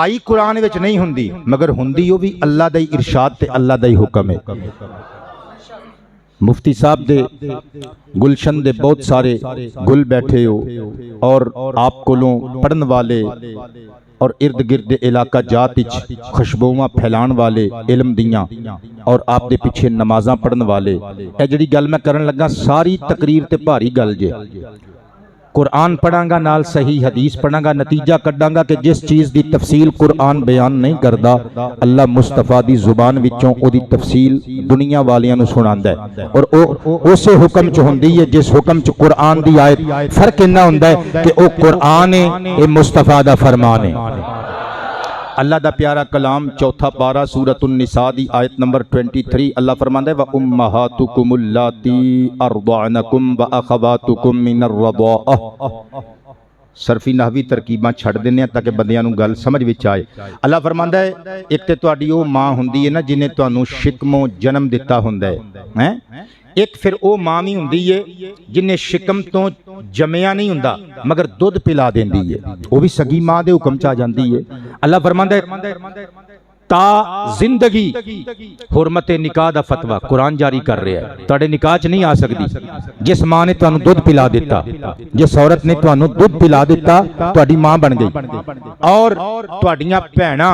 آئی قرآن وچ نہیں ہوندی، مگر ہوندی وہ بھی اللہ دا ارشاد تے اللہ دا حکم ہے۔ مفتی صاحب دے گلشن دے بہت سارے گل بیٹھے ہو، اور آپ کولوں پڑھن والے اور ارد گرد علاقہ جات خوشبوواں پھیلان والے علم دیاں، اور آپ دے پیچھے نمازاں پڑھن والے، اے جڑی گل میں کرن لگا ساری تقریر تے بھاری گل جے، قرآن پڑھاں گا نال صحیح حدیث پڑھاں گا، نتیجہ کڈاں گا کہ جس چیز دی تفصیل قرآن بیان نہیں کردا اللہ مصطفیٰ دی زبان وچوں او دی تفصیل دنیا والیاں نو سناندا ہے، اور او اسے حکم چ ہوندی ہے جس حکم چ قرآن دی آیت۔ فرق انہا ہوندا ہے کہ او قرآن ہے، اے مصطفیٰ دا فرمان ہے۔ اللہ دا پیارا کلام چوتھا پارہ سورۃ النساء دی آیت نمبر 23 اللہ فرماندا ہے وَأُمَّهَاتُكُمُ اللَّاتِي أَرْضَعْنَكُمْ وَأَخَوَاتُكُمْ مِنَ الرَّضَاعَةِ۔ صرفی نحوی ترکیباں چھڑ دینے ہیں تاکہ بندیاں نو گل سمجھ وچ آئے۔ اللہ فرماندا ہے ایک تے تہاڈی او ماں ہوندی ہے نا جنہیں تانوں شکموں جنم دتا ہوندا ہے، ایک پھر او ماں بھی ہوندی ہے جنہیں شکم تو جمیا نہیں ہوندا مگر دودھ پلا دیندی ہے، وہ بھی سگی ماں دے حکم چا جاندی ہے۔ اللہ فرماندا ہے تا زندگی حرمت نکاح دا فتوہ قرآن جاری کر رہا ہے، تواڈے نکاح چ نہیں آ سکدی جس ماں نے تانوں دودھ پلا دیتا، جس عورت نے تانوں دودھ پلا دیتا تواڈی ماں بن گئی، اور تواڈیاں بھیناں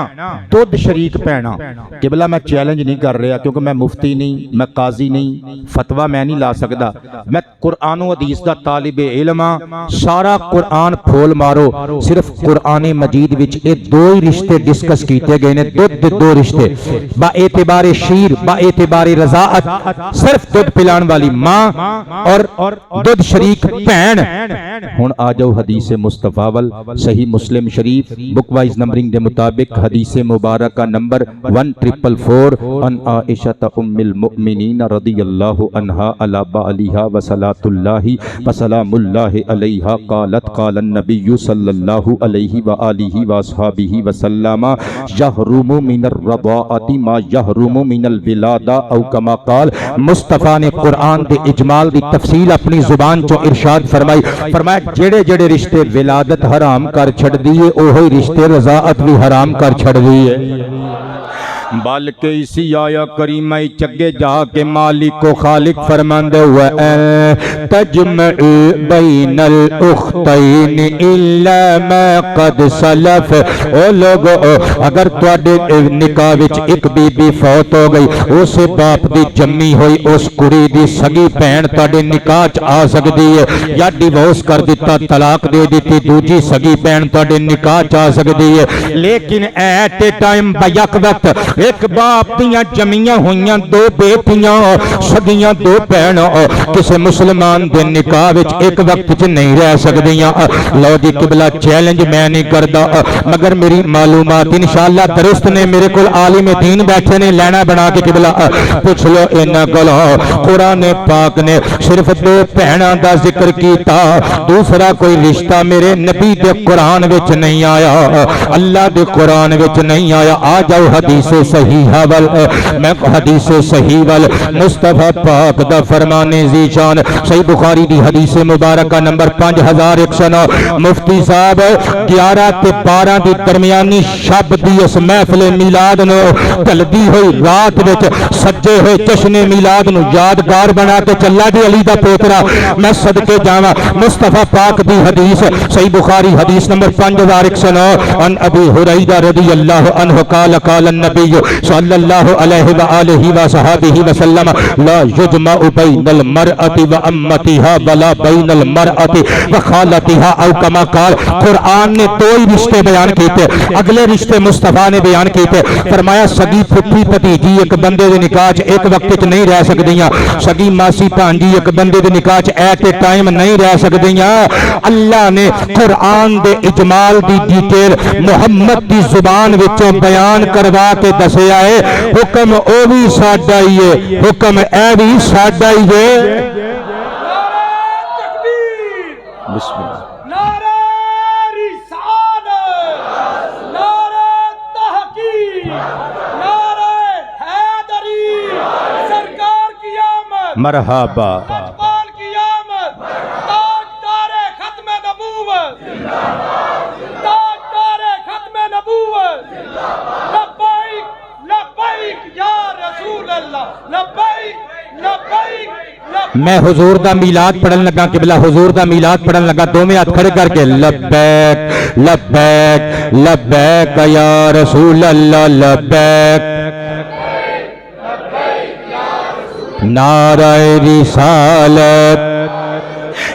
دودھ شریک بھیناں۔ قبلہ میں چیلنج نہیں کر رہا کیونکہ میں مفتی نہیں، میں قاضی نہیں، فتوہ میں نہیں لا سکدا، میں قرآن و حدیث دا طالب علم ہاں۔ سارا قرآن پھول مارو، صرف قرآن مجید وچ اے دو ہی رشتے ڈسکس کیتے گئے نے، دو رشتے با اعتبار شیر با اعتبار رضاعت، صرف دودھ پلان والی ماں اور دودھ شریک بہن۔ ہن آ جاؤ حدیث مصطفیٰ وال، صحیح مسلم شریف بک وائز نمبرنگ دے مطابق حدیث مبارکہ نمبر 1444 ان عائشہ ام المؤمنین رضی اللہ عنہا علی بعلیہا وصلاۃ اللہ وسلام اللہ علیہا قالت قال النبی صلی اللہ علیہ وآلہ واصحابہ وسلم یحرم من الرضاعۃ ما یحرم من الولادہ او کما قال۔ مصطفیٰ نے قرآن دے اجمال دی تفصیل اپنی زبان چو ارشاد فرمایا جڑے جڑے رشتے ولادت حرام کر چھڑ دیئے اوہی رشتے رضاعت بھی حرام کر چھڑ دیئے، بلکہ اسی آیا کریمہ چگے جا کے مالک و خالق فرماندے ہوئے تجمع بین الاختین الا ما قد سلف۔ او لوگو اگر تواڈے نکاح وچ ایک بی بی فوت ہو گئی، اسے باپ دی جمی ہوئی اس کڑی دی سگی بہن تواڈے نکاح چ آ سکدی ہے، یا ڈیورس کر دیتا طلاق دے دیتی دوجی سگی بہن تواڈے نکاح چ آ سکدی ہے، لیکن ایٹ اے ٹائم بیک وقت ایک باپ دیاں جمیاں ہویاں دو بیٹیاں سگیاں دو بہناں کسے مسلمان دے نکاح وچ ایک وقت چ نہیں رہ سکدیاں۔ لو جی قبلہ چیلنج میں نہیں کردا مگر میری معلومات انشاءاللہ درست نے، میرے کول عالم دین بیٹھے نے لینا بنا کے قبلہ پوچھ لو انہاں کولوں۔ قرآن پاک نے صرف دو بہناں دا ذکر کیتا، دوسرا کوئی رشتہ میرے نبی دے قرآن وچ نہیں آیا، اللہ دے قرآن وچ نہیں آیا۔ آ جاؤ حدیث صحیح وال، میں حدیث صحیح وال مصطفیٰ پاک دا فرمانے ذیشان صحیح بخاری دی حدیث مبارکہ نمبر 5109 مفتی صاحب 11 تے 12 دی درمیانی شب دی اس محفل میلاد نو ڈلدی ہوئی رات وچ سجے ہوئے جشن میلاد نو یادگار بنا کے چلا دی علی دا پوترا میں صدقے جاواں۔ مصطفیٰ پاک دی حدیث صحیح بخاری حدیث نمبر 5109 ان ابی ہریرہ رضی اللہ عنہ قال قال النبی صلی اللہ علیہ وآلہ وصحابہ وسلم لا یجمع بین المرأة وامتها ولا بین المرأة وخالتها او کما قال۔ قرآن نے دو ہی رشتے بیان کیتے، اگلے رشتے مصطفیٰ نے بیان کیتے، فرمایا سگی پھپھی بھتیجی ایک بندے دے نکاح چ ایک وقت چ نہیں رہ سکدیاں، سگی ماسی بھانجی ایک بندے دے نکاح چ ایٹ اے ٹائم نہیں رہ سکدیاں۔ اللہ نے قرآن دے اجمال دی ڈیٹیل محمد دی زبان وچوں بیان کروا کے دسیا ہے، حکم او بھی ساڈا ہی ہے، حکم اے بھی ساڈا ہی ہے۔ بسم اللہ۔ نعرہ رسالت، نعرہ تحقیق، نعرہ حیدری، سرکار کی آمد، مرحبا، اقبال کی آمد، تاجدار ختم نبوت، تاجدار ختم نبوت، لبیک لبیک یا رسول اللہ، لبیک لبیک لبیک۔ میں حضور دا میلاد پڑھن لگا قبلہ، حضور دا میلاد پڑھن لگا دو میں ہاتھ کھڑے کر کے لبیک لبیک لبیک یا رسول اللہ لبیک، نعرہ رسالت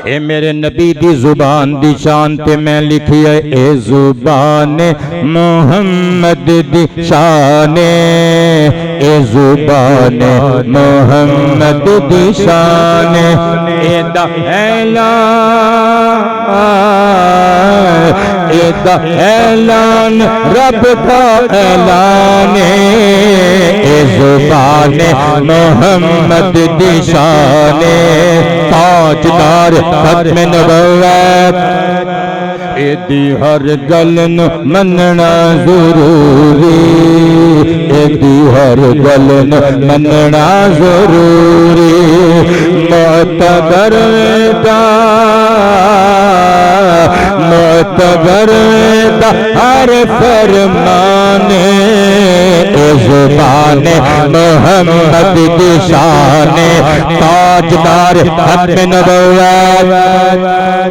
اے میرے نبی دی زبان دی شان تے میں لکھی ہے اے زبان محمد دی شان اے زبان محمد دی شان اے دا اعلان رب کا اعلان اے زبان محمد دی شان تاجدار ختم نبوت اے دی ہر گل نو مننا ضروری اے دی ہر گل نو مننا ضروری معتبر دا ہر فرمان اے زبان محمد کی شان تاجدار ختم نبوت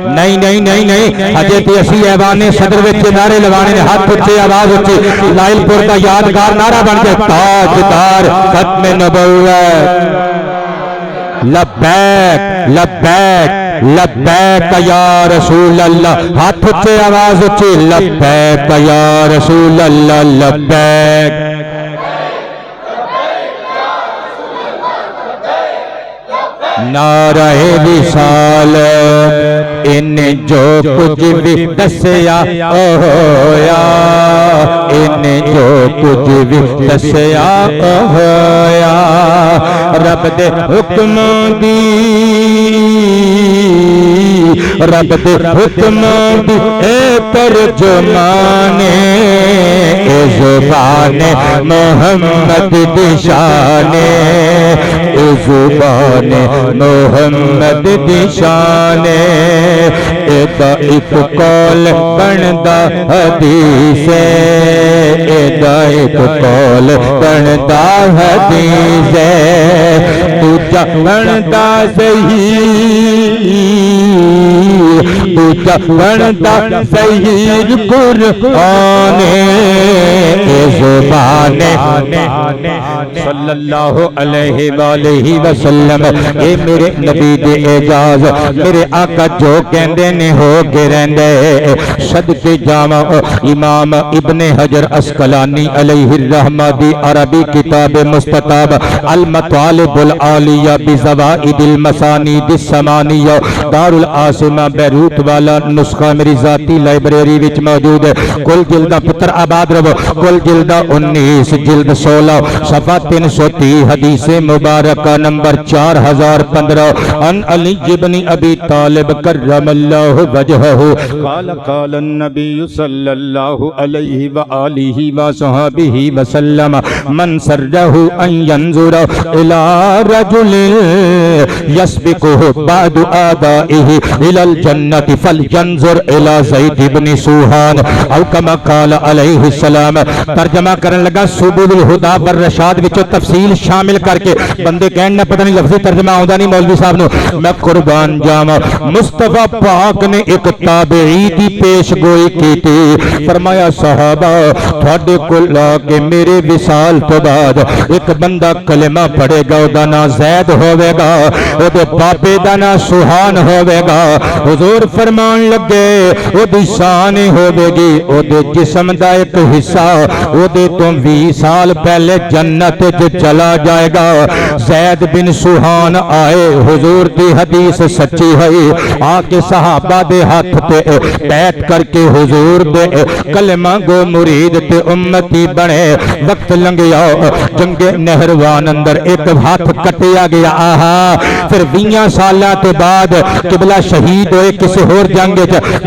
نہیں نہیں نہیں نہیں اجے تے اسی ایوان صدر وچ نعرے لگانے نے ہاتھ اچھے آواز اچھی لائل پور دا یادگار نعرہ بن کے تاجدار ختم نبوت لبیک لبیک لبیک یا رسول اللہ ہاتھ اچھے آواز اچھی لبیک یا رسول اللہ لبیک نعرہ رسالت ان جو کچھ بھی دسیا ہویا ان جو کچھ بھی دسیا ہویا رب دے حکم دی رب دے حکم دی اے ترجمان اے زبان محمد دی شان اے زبان محمد دی شان اے دا ایک قول بندا حدیث اے دا ایک قول بندا حدیث دوجا بندا صحیح دوجا بندا صحیح قرآن اے زبان صلی اللہ علیہ وآلہ وسلم اے میرے نبی دے اعجاز میرے آقا جو کہندے نے ہو کے رہندے صدقے جاواں امام ابن حجر اسقلانی علیہ الرحمہ دی عربی کتاب مستطاب المطالب العالیہ بزوائد المسانید السمانیہ دار العاصمہ بیروت والا نسخہ میری ذاتی لائبریری وچ موجود ہے کل جلدہ پتر آباد رہو کل جلدہ 19 جلد 16 صفحہ 330 حدیث مبارکہ نمبر 4015 ان علی بن ابی طالب کرم اللہ وجہہ قال النبی صلی اللہ علیہ وآلہ وصحبہ وسلم من سرہ ان ينظر الى رجل يسبقه بعد آبائه الى الجنة فلينظر الى زید بن سوحان او کما قال علیہ السلام ترجمہ کرن لگا سبل الہدا والرشاد وچ تفصیل شامل کر کے بندے کہن نہ پتہ نہیں لفظی ترجمہ آوندا نہیں مولوی صاحب نو میں قربان جاواں مصطفی پاک نے ایک تابعی دی پیش گوئی کیتی فرمایا صحابہ تھوڑے کول آ کے میرے وصال تو بعد ایک بندہ کلمہ پڑھے گا او دا نام زید ہوے گا او دے باپے دا نام سوحان ہوے گا حضور فرمان لگے او دی شان ہوے گی او دے جسم دا ایک حصہ او دے تو 20 سال پہلے جنت چلا جائے گا زید بن سوحان آئے حضور دی حدیث سچی ہے آکے صحابہ دے ہاتھ تے بیعت کر کے حضور دے کلمہ گو مرید تے امتی بنے وقت لنگیا جنگ نہروان اندر ایک ہاتھ کٹیا گیا آہا پھر 20 سالہ تو بعد قبلہ شہید ہوئے کسی اور جنگ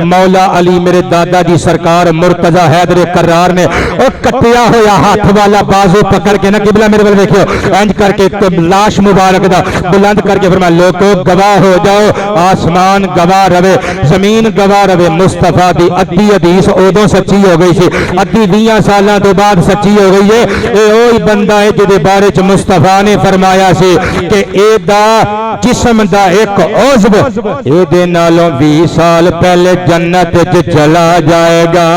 مولا علی میرے دادا جی سرکار مرتضی حیدر کرار نے اور کٹیا ہویا ہاتھ والا بازو پکڑ کے نا قبلہ میرے بل دیکھو انج کر کے لاش مبارک دا بلند کر کے فرمایا لوگو گواہ ہو جاؤ آسمان گواہ رہے زمین گواہ رہے مصطفیٰ دی ادھی حدیث اودوں سچی ہو گئی سی ادھی 20 سالہ تو بعد سچی ہو گئی ہے اے اوہی بندہ ہے جدے بارے چ مصطفیٰ نے فرمایا سی کہ اے دا جسم دا ایک عضو اے دے نالوں 20 سال پہلے جنت چلا جائے گا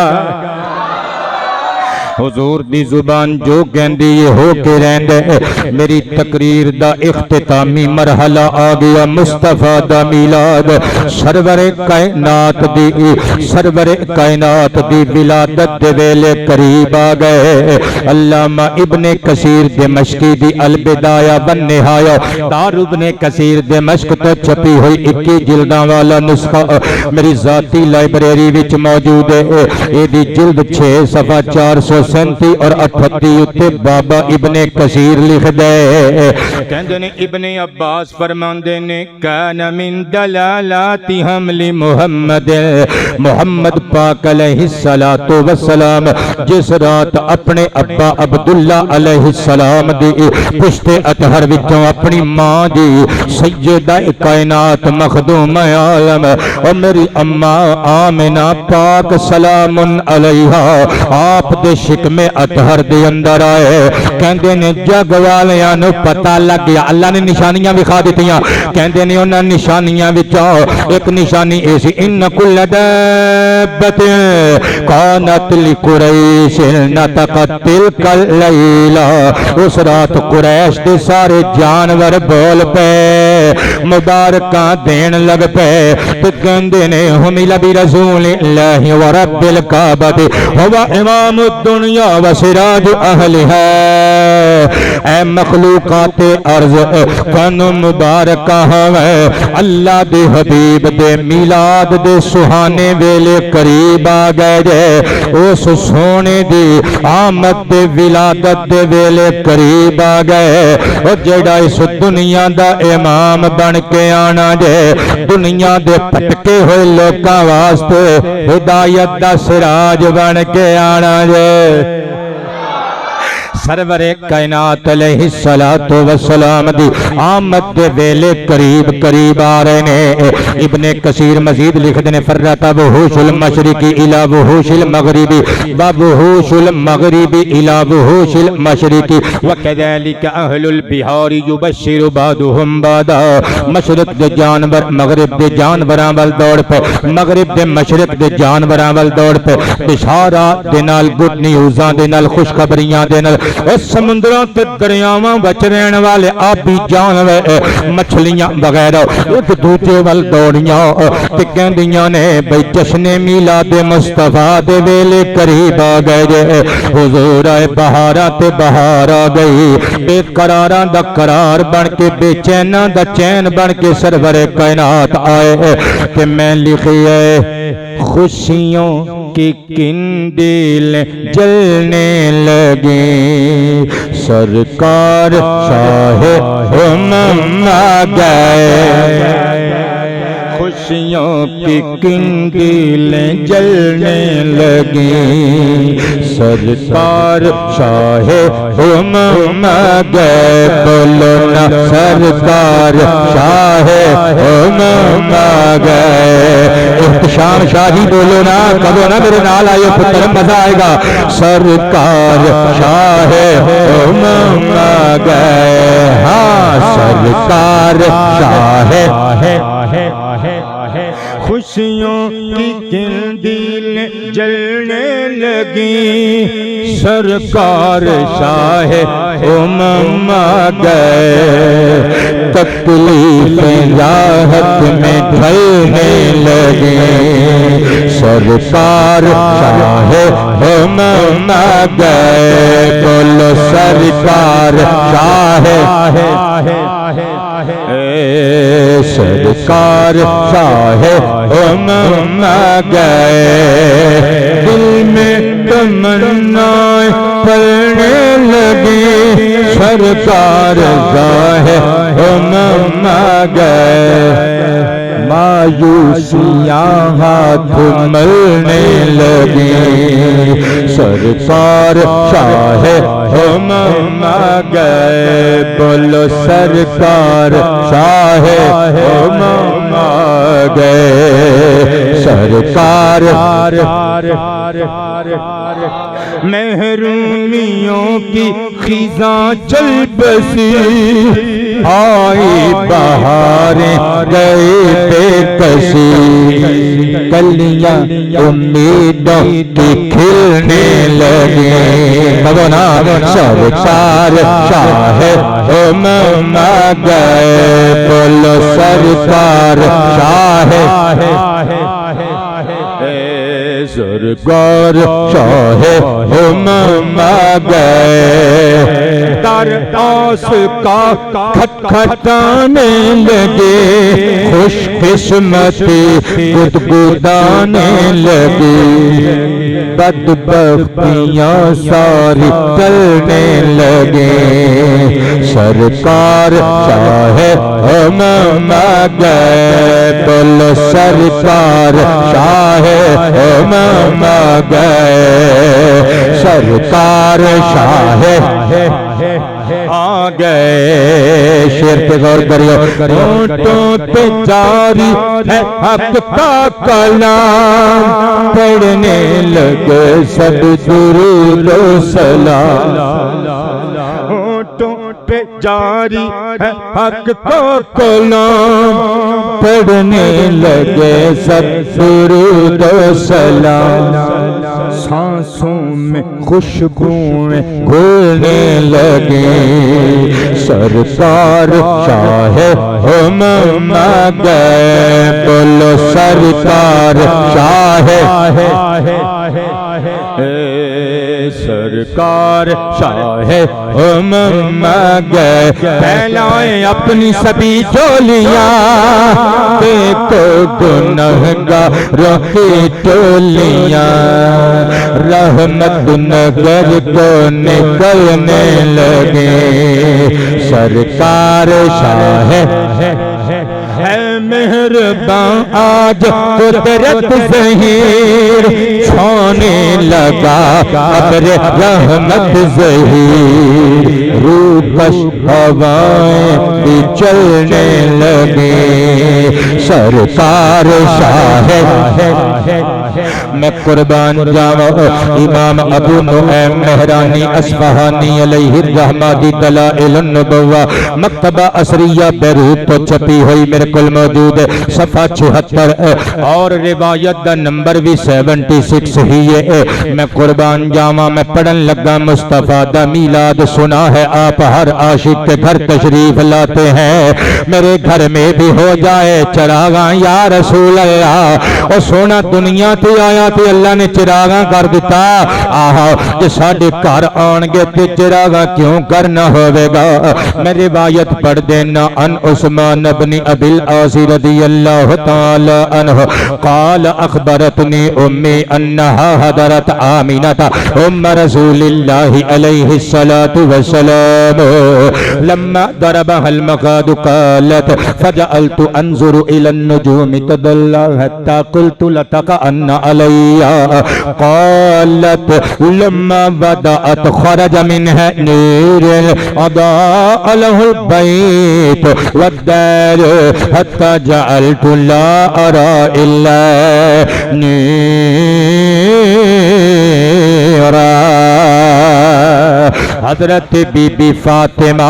حضور دی زبان جو کہندی ہے ہو کے رہندے میری تقریر دا اختتامی مرحلہ آ گیا مصطفیٰ دا میلاد سرور کائنات دی ولادت دے ویلے قریب آ گئے علامہ ابن کثیر دمشقی دی البدایہ والنہایہ دار ابن کثیر دمشق تو چھپی ہوئی 21 جلداں والا نسخہ میری ذاتی لائبریری وچ موجود ہے اے دی جلد 6 صفحہ 437 اور 38 اتے بابا ابن کثیر لکھ دے کہندے نے ابن عباس فرماندے نے کان من دلالات حمل محمد محمد پاک علیہ السلام جس رات اپنے ابا عبداللہ علیہ السلام دی پشت اطہر وچوں اپنی ماں دی سیدہ کائنات مخدوم عالم اور میری اماں آمنہ پاک سلام علیہا آپ دے شکم اطہر دے اندر آئے کہندے نے جگ والیاں نو پتہ لگ گیا اللہ نے نشانیاں دکھا دیتیاں کہندے نے انہاں نشانیاں وچوں ایک نشانی ایسی ان کل دابت کانت لقریش نطقت تلک اللیلہ اس رات قریش دے سارے جانور بول پے مبارکاں دین لگ پے تو کہندے نے حمل برسول اللہ ورب الکعبۃ ہوا امام الدنیا و سراج اہلہا اے مخلوقات ارض کن مبارکہ ہوئے اللہ دے حبیب دے میلاد دے سہانے ویلے قریب آ گئے جے اس سونے دی آمد دے ولادت دے ویلے قریب آ گئے اور جڑا اس دنیا دا امام بن کے آنا جے دنیا دے پٹکے ہوئے لوکاں واسطے ہدایت دا سراج بن کے آنا جے سرور کائنات علیہ السلام دی آمد دے ویلے قریب آ رہے نے ابن کثیر مزید لکھ دینے فرت وحوش المشرقی الى وحوش المغربی وحوش المغربی الى وحوش المشرقی وکذالک اہل البحار یبشر بعضهم بعضا مشرق دے جانور مغرب دے جانوراں ول دوڑ پے مغرب دے مشرق دے جانوراں ول دوڑ پے بشارات دے نال گڈ نیوزاں دے نال خوشخبریاں دے نال اس سمندروں تے دریاواں وچ رہن والے آبی جانور مچھلیاں وغیرہ ایک دوجے ول دوڑیاں تے کہندیاں نے بھئی جشن میلاد مصطفیٰ دے ویلے قریب آ گئے جے حضور آئے بہاراں تے بہار آ گئی بے قراراں دا قرار بن کے بے چیناں دا چین بن کے سرور کائنات آئے کہ میں لکھیے خوشیوں کی کنڈیل جلنے لگی سرکار شاہ امم آ گئے خوشیوں کی کنڈیلیں جلنے لگی سرکار شاہ امم آ گئے بولو نا سرکار شاہ امم آ گئے احتشام شاہی بولو نا کبو نا میرے نال آئے پتر مزہ آئے گا سرکار شاہ امم آ گئے ہاں سرکار شاہ خوشیوں کی کنڈیل جلنے لگی سرکار شاہ امم آ گئے تکلیفیں راحت میں ڈھلنے لگی سرکار شاہ امم آ گئے بولو سرکار شاہ سرکار شاہ امم آ گئے دل میں تمنائیں پلنے لگی سرکار شاہ امم آ گئے مایوسیاں ہاتھ ملنے لگی سرکار شاہ امم آ گئے بولو سرکار شاہ امم آ گئے سرکار محرومیوں کی خزاں چل بسی آئی بہاریں گئے بے کسی کلیاں امیدوں کی کھلنے لگیں بابونا سرکار شاہ امم گئے بولو سرکار شاہ سرکار شاہ امم گئے در آس کا کھٹکھٹانے لگے خوش قسمتی گدگدانے لگی بدبختیاں ساری ٹلنے لگے سرکار شاہ امم گئے بولو سرکار شاہ امم گئے سرکار شاہ آ گئے شیر پہ غور کریو ہونٹوں پہ جاری ہے حق کا کلام پڑھنے لگے سب درود و سلام ہونٹوں پہ جاری ہے حق کا کلام پڑھنے لگے سب درود و سلام سانسوں میں خوشبوئیں گھولنے لگے سرکار شاہ امم گئے بولو سرکار شاہ سرکار شاہ امم گئے پھیلائیں اپنی سبھی جولیاں دیکھو گنہگاروں کی ٹولیاں رحمت نگر کو نکلنے لگے سرکار شاہ ہے مہربان آج قدرت ظہیر چھونے لگا ابر رحمت ظہیر روپش ہوائیں بھی چلنے لگے سرکار شاہ میں قربان جاؤں امام ابو نعیم مہرانی اصفہانی علیہ الرحمہ دی دلائل النبوہ مکتبہ عصریہ بیروت تو چھپی ہوئی میرے کل موجود ہے صفحہ 76 اور روایت دا نمبر بھی 76 ہی ہے میں قربان جاواں میں پڑھن لگا مصطفیٰ دا میلاد سنا ہے آپ ہر عاشق کے گھر تشریف لاتے ہیں میرے گھر میں بھی ہو جائے چراغاں یا رسول اللہ اور سونا دنیا تے آیا تے اللہ نے چراغاں کر دیتا آہا جو ساڑھے کار آنگے تے چراغاں کیوں کرنا ہوئے گا میں روایت پڑھ دینا ان عثمان بن ابی العاص رضی اللہ تعالی عنہ قال اخبرتنی امی انہا حضرت آمینت ام رسول اللہ علیہ السلام لما ضربها المقاد قالت فجعلت انظر الى النجوم تدلى حتى قلت لتقعن علي قالت لما بدأت خرج منها نور أضاء له البيت والدار حتى جعلت لا أرى إلا نورا حضرت بی بی فاطمہ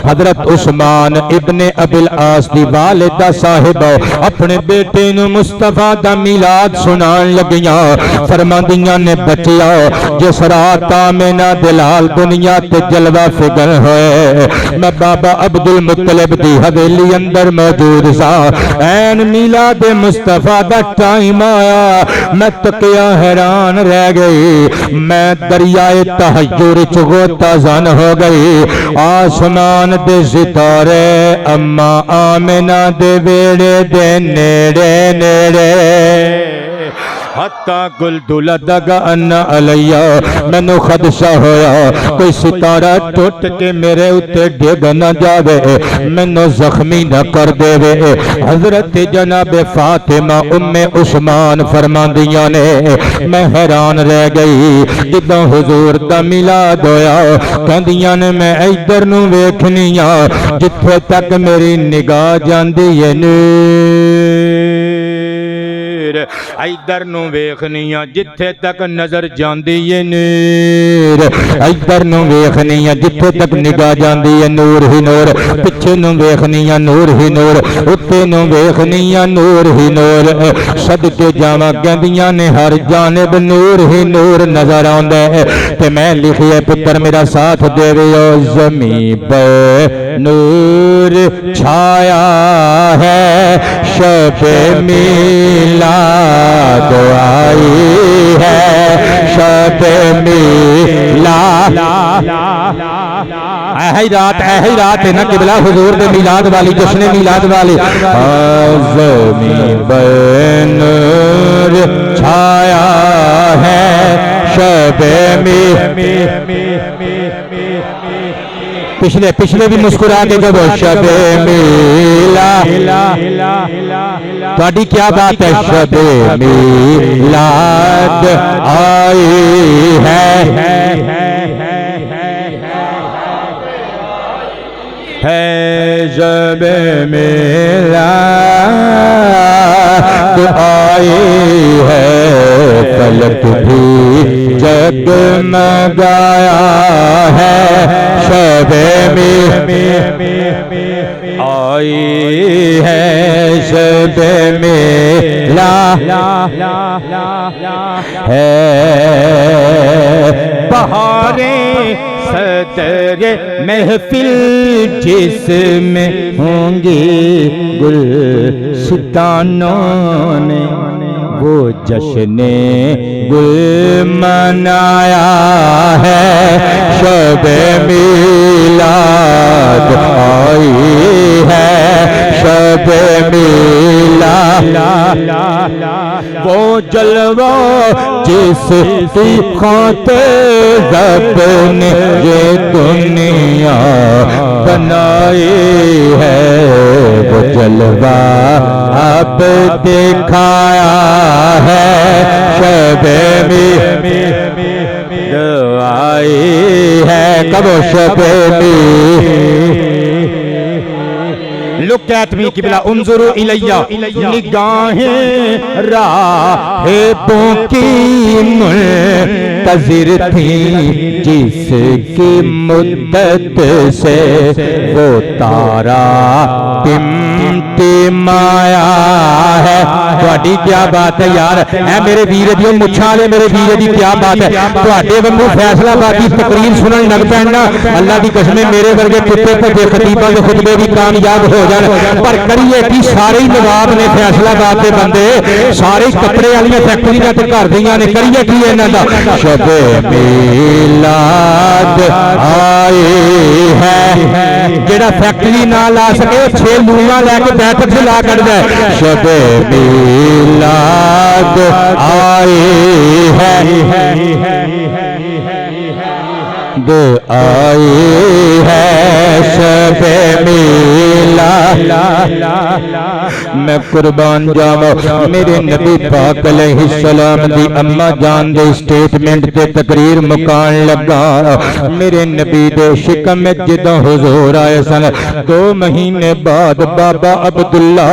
حضرت عثمان ابن ابی العاص دی والدہ صاحبہ اپنے بیٹے نو مصطفیٰ دا میلاد سنان لگیاں فرماندیاں نے بچیا جس رات آمینہ دلال دنیا تے جلوہ فگر ہوئے میں بابا عبدالمطلب دی حویلی اندر موجود سا این میلاد مصطفیٰ دا ٹائم آیا میں تکیا حیران رہ گئی میں دریائے تحجر چگوتا زن ہو گئی آسمان دے ستارے اما آمینہ دے بیڑے دے نیڑے نیڑے حتیٰ قلت لتقعن علی مینوں خدشہ ہویا کوئی ستارہ ٹوٹ کے میرے اتے ڈگ نہ جاوے مینوں زخمی نہ کر دے حضرت جناب فاطمہ ام عثمان فرماندیاں نے میں حیران رہ گئی جدوں حضور دا میلاد ہویا کہندیاں نے میں ادھر نو ویکھنیاں جتھے تک میری نگاہ جاندی ہے نور ادھر نو ویکھنیاں جتھے تک نظر جاندی ہے نور ادھر نو ویکھنیاں جتھے تک نگاہ جاندی ہے نور ہی نور پچھے نو ویکھنیاں نور ہی نور اتے نو ویکھنیاں نور ہی نور صدقے جاواں کہندیاں نے ہر جانب نور ہی نور نظر آندا ہے تے میں لکھیا پتر میرا ساتھ دیویو زمین پہ نور چھایا ہے شب میلاد آئی ہے شب میلاد ایہی رات ہے نا قبلہ حضور دے میلاد والی جشن میلاد والی زمین پہ نور چھایا ہے شب پچھلے بھی مسکرا کے جب شب میلاد تھوڑی کیا بات ہے شب میلاد آئی ہے شب میلاد آئی ہے فلک بھی جگمگایا ہے شب میلاد آئی ہے شب میلاد ہے بہاریں صدر محفل جس میں ہوں گے گلستانوں نے وہ جشن گل منایا ہے شب میلاد آئی ہے شب میلاد وہ جلوہ جس کی خاطر رب نے یہ دنیا بنائی ہے وہ جلوہ اب دکھایا ہے شب میلاد آئی ہے کب شب Look at me قبلہ انظروا الیہ نگاہیں راہبوں کی منتظر تھیں جس کی مدت سے وہ تارا ٹمٹمایا ہے تھوڑی کیا بات ہے یار اے میرے ویر دیو مچھاں دے میرے ویر دی کیا بات ہے تواڈے وانگو فیصلہ بادی تقریر سنن لگ پہننا اللہ دی قسم میرے ورگے کتے بھجے خطیباں دے خطبے بھی کامیاب ہو جان پر کریے کی سارے نواب نے فیصلہ باد دے بندے سارے کپڑے والی فیکٹریاں تے گھر دیاں نے کریے کی انہاں دا شب میلاد آئی ہے جیڑا فیکٹری نہ لا سکے 6 لوہاں لے کے بیٹھ کے لا کر دے شب میلاد آئی ہے آئی ہے شب میلاد میں قربان جاواں میرے نبی پاک علیہ السلام دی اما جان دے سٹیٹمنٹ تے تقریر مکان لگا میرے نبی دے شکم میں جدوں حضور آئے سن 2 مہینے بعد بابا عبداللہ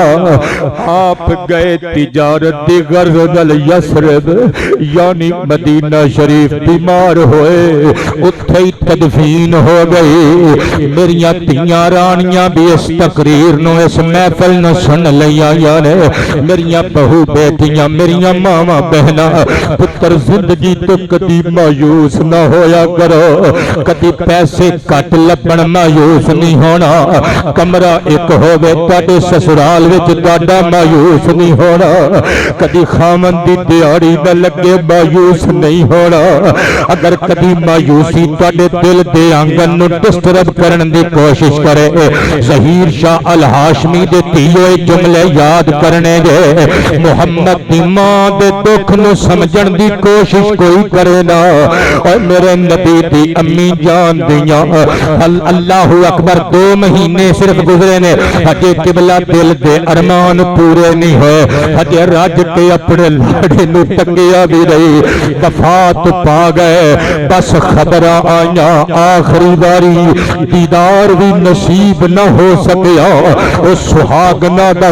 آپ گئے تجارت دی غرض نال یثرب یعنی مدینہ شریف بیمار ہوئے اتھے تدفین ہو گئی میریاں تیاں رانیاں بھی اس تقریر نو اس محفل نو سن لیا یارے میریاں بہو بیٹیاں میریاں ماما بہنا پتر زندگی تو کدی مایوس نہ ہویا کرو کدی پیسے کٹ لبن مایوس نہیں ہونا کمرہ ایک ہووے تاڑے سسرال وچ تاڑا مایوس نہیں ہونا کدی خامن دی دیاری نہ لگے مایوس نہیں ہونا اگر کدی مایوسی تاڑے دل دے آنگن نو ڈسٹرب کرن دی کوشش کرے ظہیر شاہ الہاشمی دے تیوے جملے یاد کرنے دے محمد دی ماں دے دکھ نو سمجھن دی کوشش کوئی کرے نا اور میرے نبی دی امی جان دیاں اللہ اکبر 2 مہینے صرف گزرے نے ہجے قبلہ دل دے ارمان پورے نہیں ہوئے ہجے راج کے اپنے لاڑے نو تکیا بھی رہی وفات پا گئے بس خبرہ آئیاں آخری باری دیدار بھی نصیب نہ ہو سکیا اس سہاگنا دا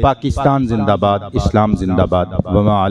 پاکستان زندہ باد، اسلام زندہ باد۔ وما